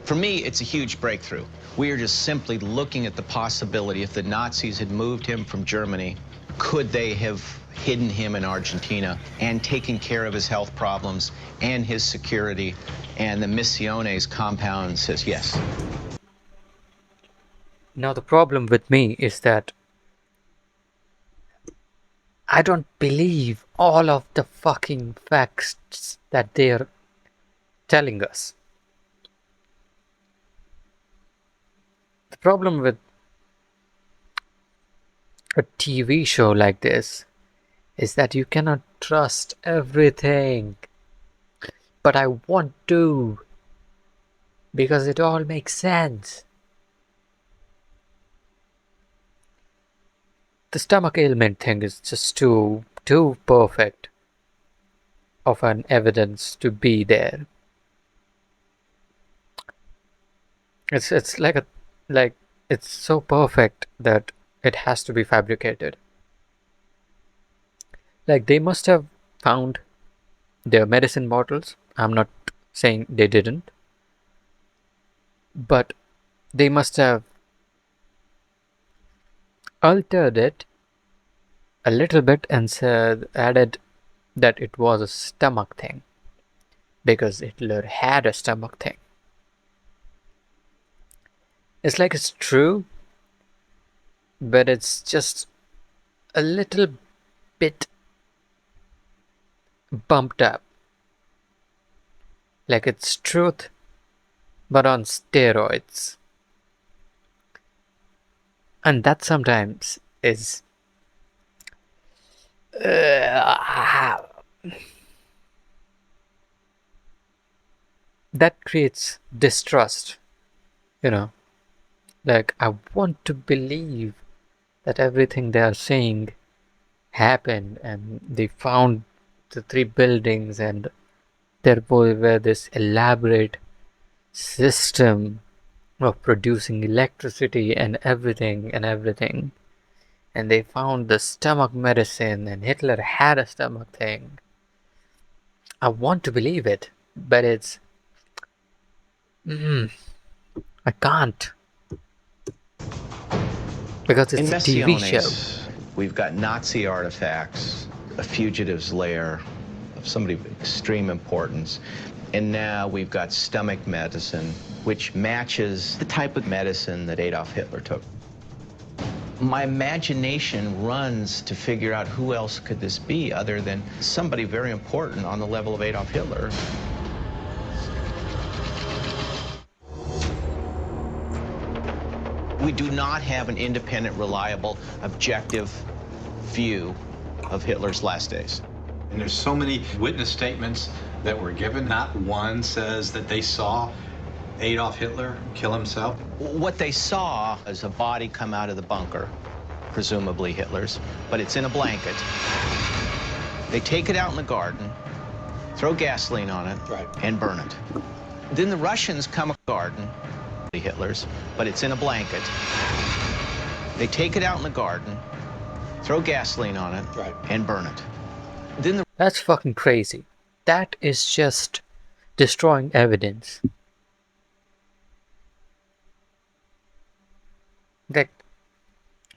For me, it's a huge breakthrough. We are just simply looking at the possibility if the Nazis had moved him from Germany, could they have hidden him in Argentina and taken care of his health problems and his security? And the Misiones compound says yes. Now the problem with me is that I don't believe all of the fucking facts that they're telling us. The problem with a TV show like this is that you cannot trust everything. But I want to, because it all makes sense. The stomach ailment thing is just too perfect of an evidence to be there. It's it's so perfect that it has to be fabricated. Like they must have found their medicine bottles. I'm not saying they didn't, but they must have altered it a little bit and added that it was a stomach thing because Hitler had a stomach thing. It's like it's true, but it's just a little bit bumped up. Like it's truth, but on steroids. And that sometimes is that creates distrust, like I want to believe that everything they are saying happened and they found the 3 buildings and there were this elaborate system of producing electricity and everything and they found the stomach medicine and Hitler had a stomach thing. I want to believe it, but it's I can't, because it's in a TV show. We've got Nazi artifacts, a fugitive's lair, of somebody of extreme importance. And now we've got stomach medicine, which matches the type of medicine that Adolf Hitler took. My imagination runs to figure out who else could this be other than somebody very important on the level of Adolf Hitler. We do not have an independent, reliable, objective view of Hitler's last days. And there's so many witness statements that were given. Not one says that they saw Adolf Hitler kill himself. What they saw is a body come out of the bunker, presumably Hitler's, but it's in a blanket. They take it out in the garden, throw gasoline on it, and burn it. Then the Russians come to the garden, Hitler's, but it's in a blanket. They take it out in the garden, throw gasoline on it, and burn it. Then That's fucking crazy. That is just destroying evidence. Like,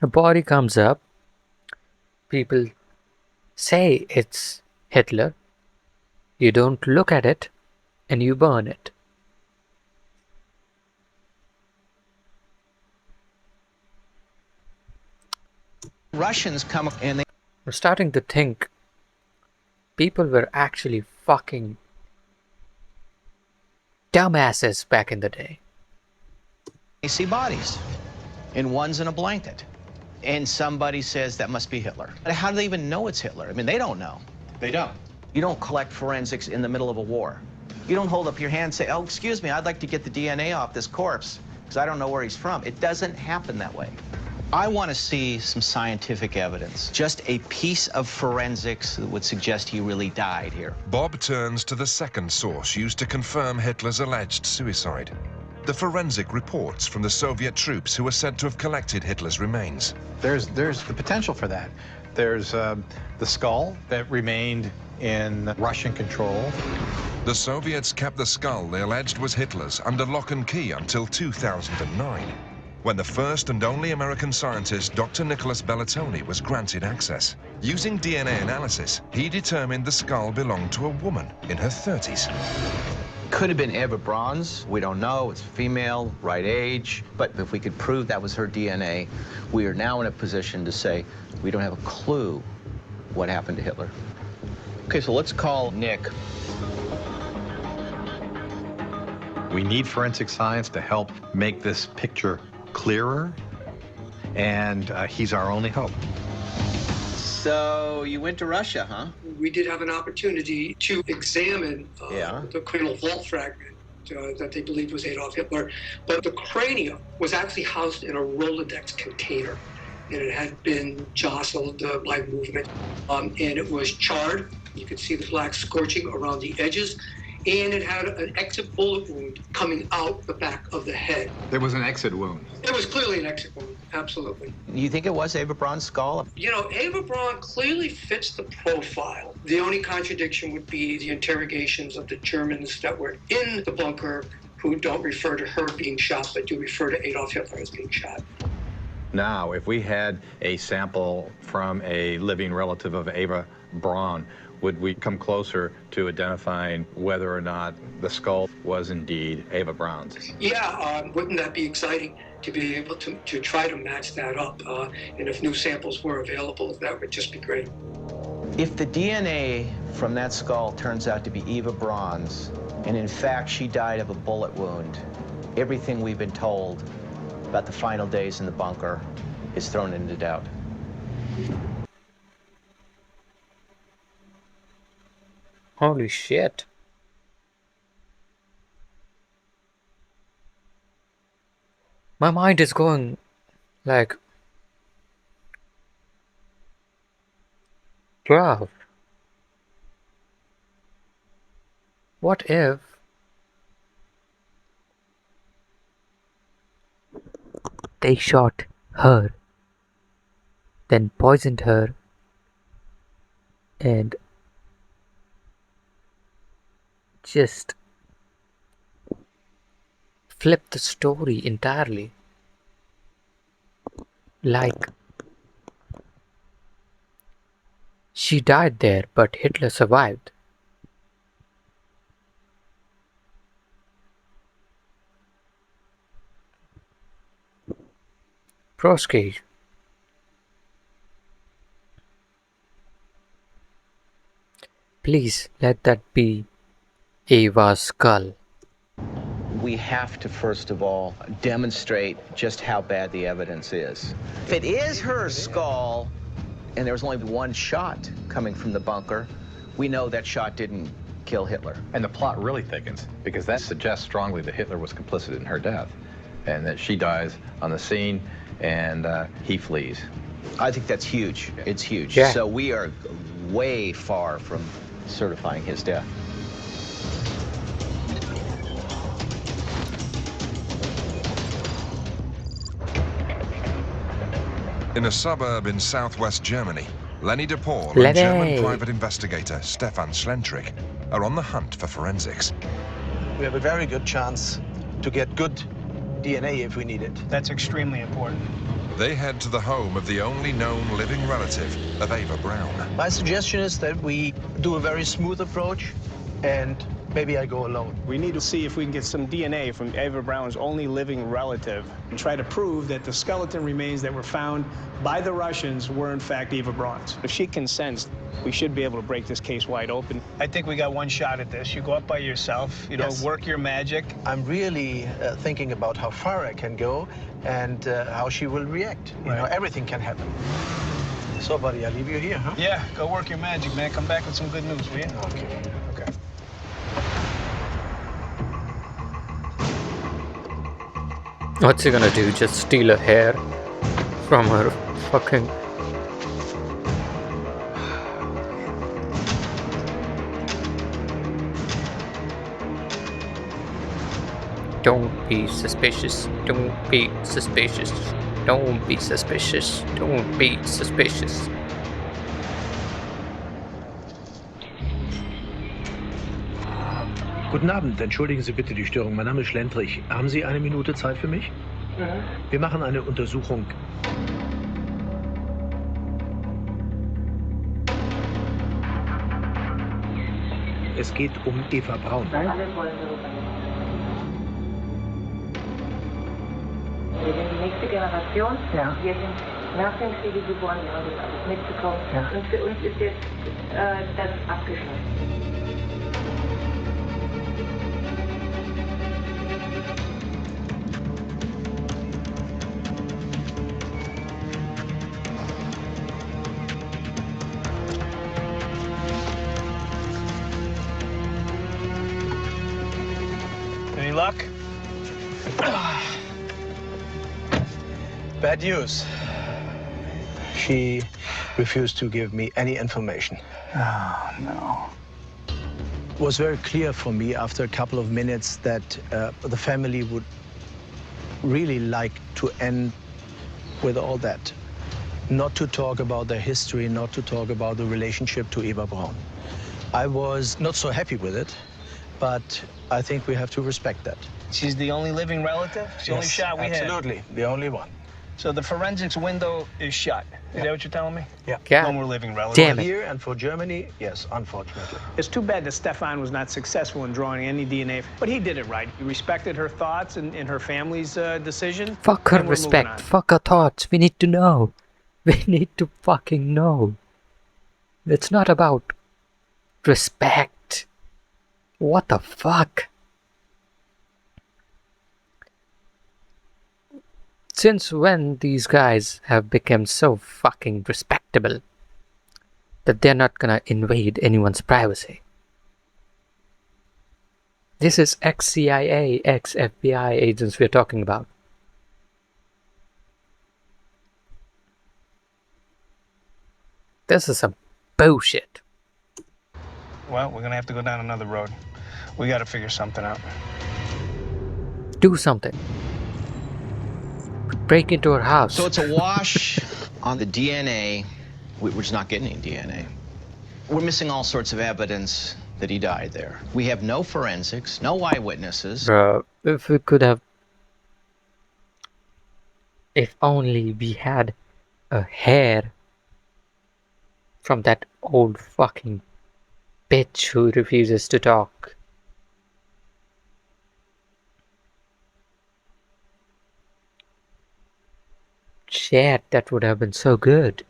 a body comes up, people say it's Hitler, you don't look at it, and you burn it. Russians come and they... I'm starting to think people were actually fucking dumbasses back in the day. They see bodies, and one's in a blanket. And somebody says that must be Hitler. But how do they even know it's Hitler? I mean, they don't know. They don't. You don't collect forensics in the middle of a war. You don't hold up your hand and say, oh, excuse me, I'd like to get the DNA off this corpse because I don't know where he's from. It doesn't happen that way. I want to see some scientific evidence, just a piece of forensics that would suggest he really died here. Bob turns to the second source used to confirm Hitler's alleged suicide. The forensic reports from the Soviet troops who were said to have collected Hitler's remains. There's the potential for that. There's the skull that remained in Russian control. The Soviets kept the skull they alleged was Hitler's under lock and key until 2009, when the first and only American scientist, Dr. Nicholas Bellatoni, was granted access. Using DNA analysis, he determined the skull belonged to a woman in her 30s. Could have been Eva Braun's. We don't know. It's female, right age. But if we could prove that was her DNA, we are now in a position to say we don't have a clue what happened to Hitler. Okay, so let's call Nick. We need forensic science to help make this picture clearer, and he's our only hope. So you went to Russia, huh? We did have an opportunity to examine the cranial vault fragment that they believed was Adolf Hitler, but the cranium was actually housed in a Rolodex container, and it had been jostled by movement, and it was charred. You could see the black scorching around the edges, and it had an exit bullet wound coming out the back of the head. There was an exit wound. It was clearly an exit wound, absolutely. You think it was Eva Braun's skull? You know, Eva Braun clearly fits the profile. The only contradiction would be the interrogations of the Germans that were in the bunker who don't refer to her being shot, but do refer to Adolf Hitler as being shot. Now, if we had a sample from a living relative of Eva Braun, would we come closer to identifying whether or not the skull was indeed Eva Braun's? Yeah, wouldn't that be exciting to be able to try to match that up? And if new samples were available, that would just be great. If the DNA from that skull turns out to be Eva Braun's, and in fact she died of a bullet wound, everything we've been told about the final days in the bunker is thrown into doubt. Holy shit. My mind is going like, bruh, what if they shot her, then poisoned her, and just flip the story entirely? Like, she died there, but Hitler survived. Broski. Please let that be Ava's skull. We have to, first of all, demonstrate just how bad the evidence is. If it is her skull, and there was only one shot coming from the bunker, we know that shot didn't kill Hitler. And the plot really thickens, because that suggests strongly that Hitler was complicit in her death, and that she dies on the scene, and he flees. I think that's huge. It's huge. Yeah. So we are way far from certifying his death. In a suburb in southwest Germany, Lenny de Paul and Lenny. German private investigator Stefan Schlentrick are on the hunt for forensics. We have a very good chance to get good DNA if we need it. That's extremely important. They head to the home of the only known living relative of Ava Brown. My suggestion is that we do a very smooth approach, and maybe I go alone. We need to see if we can get some DNA from Ava Braun's only living relative and try to prove that the skeleton remains that were found by the Russians were in fact Eva Braun's. If she consents, we should be able to break this case wide open. I think we got one shot at this. You go up by yourself, you know, Yes. work your magic. I'm really thinking about how far I can go and how she will react. You know, everything can happen. So, buddy, I leave you here, huh? Yeah, go work your magic, man. Come back with some good news, will you? Okay. Okay. What's he gonna do? Just steal a hair from her fucking... Don't be suspicious. Don't be suspicious. Don't be suspicious. Don't be suspicious. Guten Abend, entschuldigen Sie bitte die Störung. Mein Name ist Schlendrich. Haben Sie eine Minute Zeit für mich? Wir machen eine Untersuchung. Es geht um Eva Braun. Wir sind die nächste Generation. Ja. Wir sind nach dem Kriege geboren, wir haben das alles mitbekommen. Ja. Und für uns ist jetzt das abgeschlossen. Any luck? Bad news. She refused to give me any information. Oh, no. It was very clear for me after a couple of minutes that the family would really like to end with all that. Not to talk about their history, not to talk about the relationship to Eva Braun. I was not so happy with it, but I think we have to respect that. She's the only living relative? It's the only shot we had? Absolutely, the only one. So the forensics window is shut. Is that what you're telling me? Yeah. No more living relatives. Damn For it. here and for Germany, yes, unfortunately. It's too bad that Stefan was not successful in drawing any DNA, but he did it right. He respected her thoughts and her family's decision. Fuck her and we're moving respect. on. Fuck her thoughts. We need to know. We need to fucking know. It's not about respect. What the fuck? Since when these guys have become so fucking respectable that they're not gonna invade anyone's privacy? This is ex-CIA, ex-FBI agents we're talking about. This is some bullshit. Well, we're gonna have to go down another road. We gotta figure something out. Do something. Break into her house. So it's a wash on the DNA. We're just not getting any DNA. We're missing all sorts of evidence that he died there. We have no forensics, no eyewitnesses. Bruh, if we could have... If only we had a hair from that old fucking bitch who refuses to talk. Shit, that would have been so good.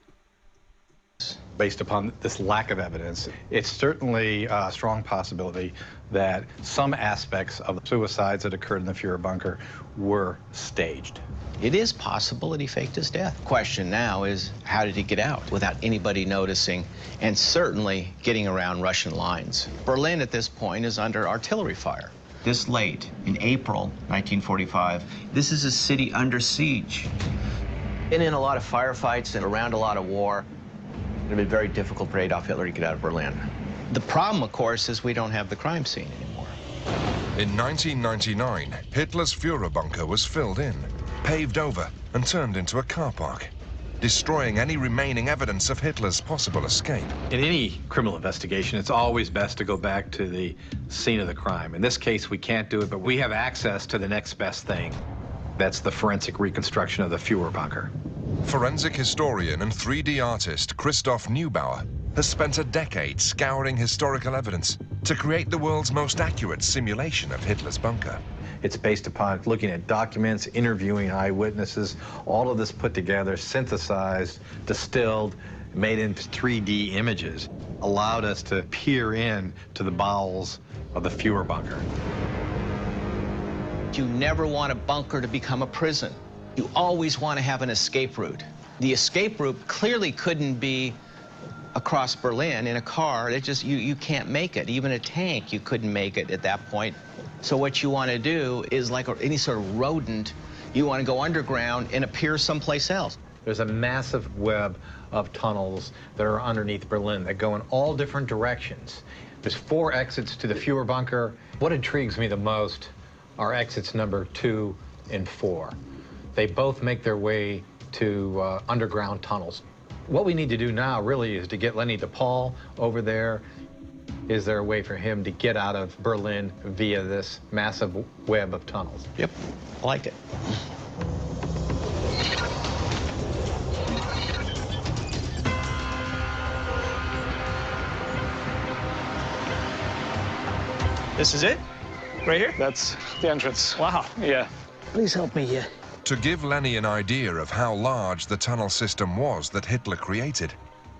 Based upon this lack of evidence, it's certainly a strong possibility that some aspects of the suicides that occurred in the Fuhrer bunker were staged. It is possible that he faked his death. Question now is, how did he get out without anybody noticing and certainly getting around Russian lines? Berlin at this point is under artillery fire. This late, in April 1945, this is a city under siege. Been in a lot of firefights and around a lot of war. It would be very difficult for Adolf Hitler to get out of Berlin. The problem, of course, is we don't have the crime scene anymore. In 1999, Hitler's Fuhrer bunker was filled in, paved over, and turned into a car park, destroying any remaining evidence of Hitler's possible escape. In any criminal investigation, it's always best to go back to the scene of the crime. In this case, we can't do it, but we have access to the next best thing. That's the forensic reconstruction of the Fuhrer bunker. Forensic historian and 3D artist Christoph Neubauer has spent a decade scouring historical evidence to create the world's most accurate simulation of Hitler's bunker. It's based upon looking at documents, interviewing eyewitnesses, all of this put together, synthesized, distilled, made into 3D images, allowed us to peer in to the bowels of the Fuhrer bunker. You never want a bunker to become a prison. You always want to have an escape route. The escape route clearly couldn't be across Berlin in a car. It just, you can't make it. Even a tank, you couldn't make it at that point. So what you want to do is, like any sort of rodent, you want to go underground and appear someplace else. There's a massive web of tunnels that are underneath Berlin that go in all different directions. There's 4 exits to the Fuhrer bunker. What intrigues me the most are exits number 2 and 4. They both make their way to underground tunnels. What we need to do now really is to get Lenny DePaul over there. Is there a way for him to get out of Berlin via this massive web of tunnels? Yep, I like it. This is it? Right here? That's the entrance. Wow. Yeah. Please help me here. To give Lenny an idea of how large the tunnel system was that Hitler created,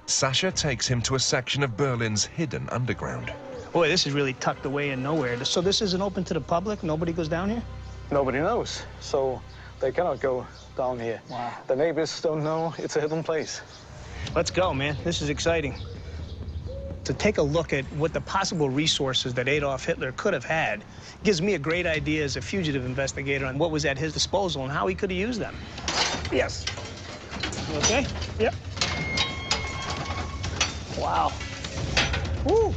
Sasha takes him to a section of Berlin's hidden underground. Boy, this is really tucked away in nowhere. So this isn't open to the public? Nobody goes down here? Nobody knows, so they cannot go down here. Wow. The neighbors don't know it's a hidden place. Let's go, man. This is exciting. To take a look at what the possible resources that Adolf Hitler could have had gives me a great idea as a fugitive investigator on what was at his disposal and how he could have used them. Yes. Okay? Yep. Wow. Woo!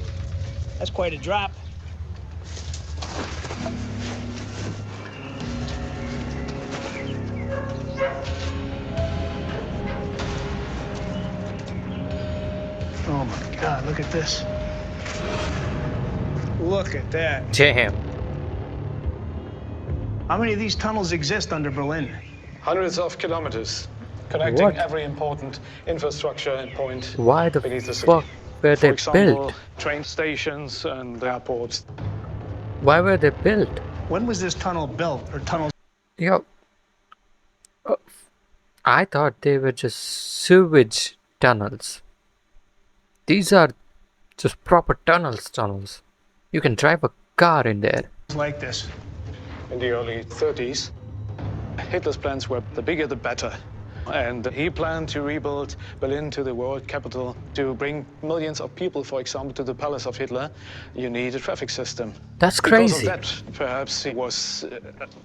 That's quite a drop. Oh my God, look at this. Look at that. Damn. How many of these tunnels exist under Berlin? Hundreds of kilometers, connecting What? every important infrastructure point Why the beneath the city. fuck were For they example, built? train stations and airports. Why were they built? When was this tunnel built, or tunnels? Yo, I thought they were just sewage tunnels. These are just proper tunnels. You can drive a car in there. Like this. In the early 30s, Hitler's plans were the bigger the better. And he planned to rebuild Berlin to the world capital. To bring millions of people, for example, to the palace of Hitler, you need a traffic system. That's Because crazy. of that, perhaps it was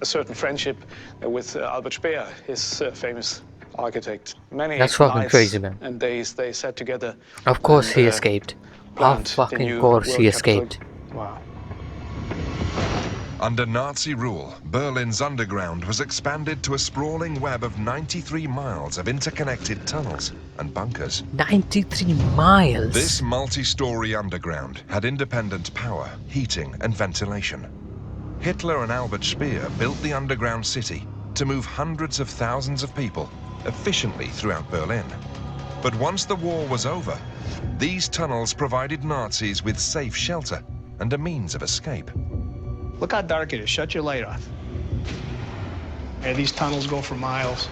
a certain friendship with Albert Speer, his famous architect. Many That's fucking nights crazy, man. and days they sat together. Of course and, he escaped. Of planned the fucking new course he world capital. escaped. Wow. Under Nazi rule, Berlin's underground was expanded to a sprawling web of 93 miles of interconnected tunnels and bunkers. 93 miles. This multi-story underground had independent power, heating, and ventilation. Hitler and Albert Speer built the underground city to move hundreds of thousands of people efficiently throughout Berlin. But once the war was over, these tunnels provided Nazis with safe shelter and a means of escape. Look how dark it is. Shut your light off. Yeah, these tunnels go for miles.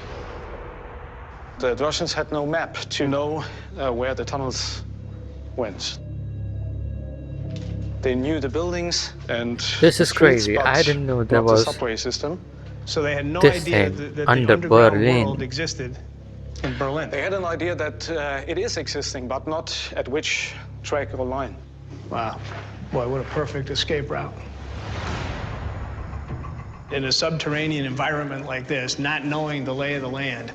The Russians had no map to know where the tunnels went. They knew the buildings and This the is streets, crazy. but I didn't know there not the was subway system. So they had no this idea thing that under the underground Berlin. world existed in Berlin. They had an idea that it is existing, but not at which track or line. Wow. Boy, what a perfect escape route. In a subterranean environment like this, not knowing the lay of the land,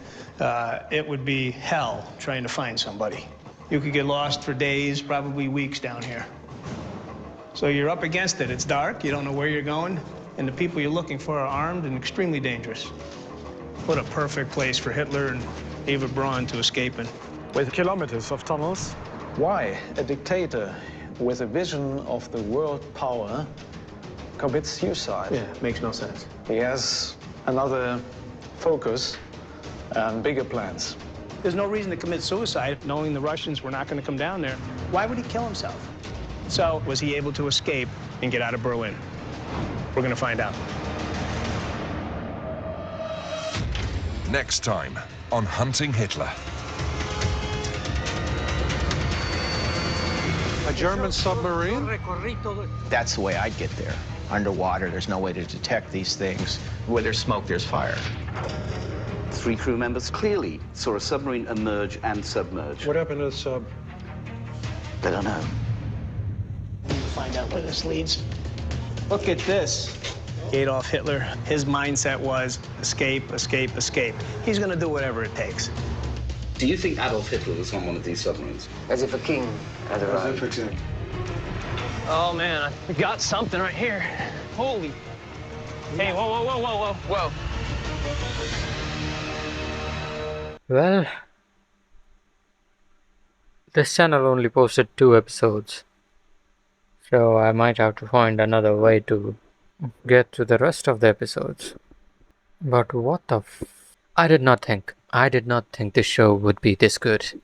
it would be hell trying to find somebody. You could get lost for days, probably weeks down here. So you're up against it. It's dark, you don't know where you're going, and the people you're looking for are armed and extremely dangerous. What a perfect place for Hitler and Eva Braun to escape in. With kilometers of tunnels, why a dictator with a vision of the world power commits suicide? Yeah, makes no sense. He has another focus and bigger plans. There's no reason to commit suicide knowing the Russians were not going to come down there. Why would he kill himself? So, was he able to escape and get out of Berlin? We're going to find out. Next time on Hunting Hitler. A German submarine? That's the way I'd get there. Underwater, there's no way to detect these things. Where there's smoke, there's fire. 3 crew members clearly saw a submarine emerge and submerge. What happened to the sub? They don't know. Find out where this leads. Look at this. Adolf Hitler, his mindset was escape, escape, escape. He's going to do whatever it takes. Do you think Adolf Hitler was on one of these submarines? As if a king had arrived. As if a king. Oh, man, I got something right here. Holy. Hey, whoa, whoa, whoa, whoa, whoa, whoa. Well, this channel only posted 2 episodes, so I might have to find another way to get to the rest of the episodes. But what the I did not think this show would be this good.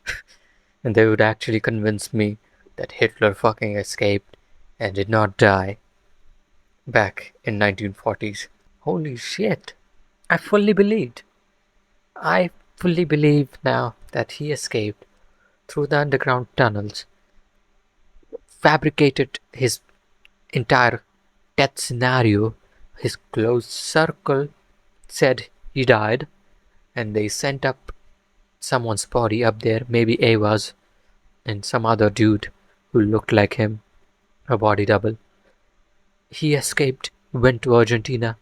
And they would actually convince me that Hitler fucking escaped and did not die back in 1940s. Holy shit. I fully believed now that he escaped through the underground tunnels, fabricated his entire death scenario, his closed circle said he died, and they sent up someone's body up there, maybe Ava's, and some other dude who looked like him, a body double. He escaped, went to Argentina,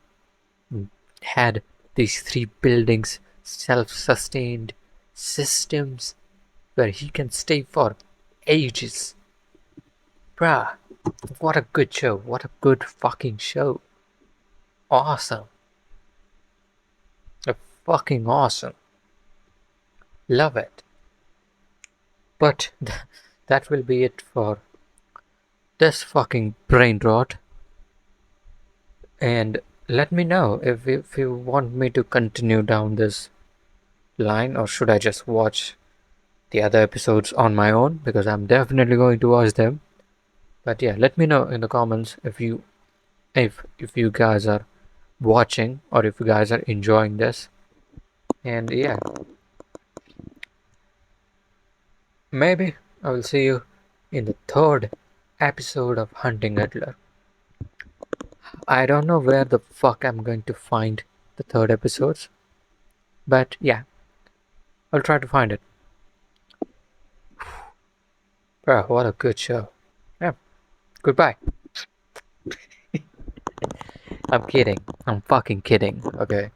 had these 3 buildings, self-sustained systems where he can stay for ages. Bruh, what a good show. What a good fucking show. Awesome. Fucking awesome. Love it. But that will be it for this fucking brain rot. And let me know if you want me to continue down this line, or should I just watch the other episodes on my own, because I'm definitely going to watch them. But yeah, let me know in the comments if you guys are watching, or if you guys are enjoying this. And yeah, maybe I will see you in the 3rd episode of Hunting Hitler. I don't know where the fuck I'm going to find the 3rd episodes, but yeah, I'll try to find it. Bro, what a good show. Yeah, goodbye. I'm kidding. I'm fucking kidding, okay?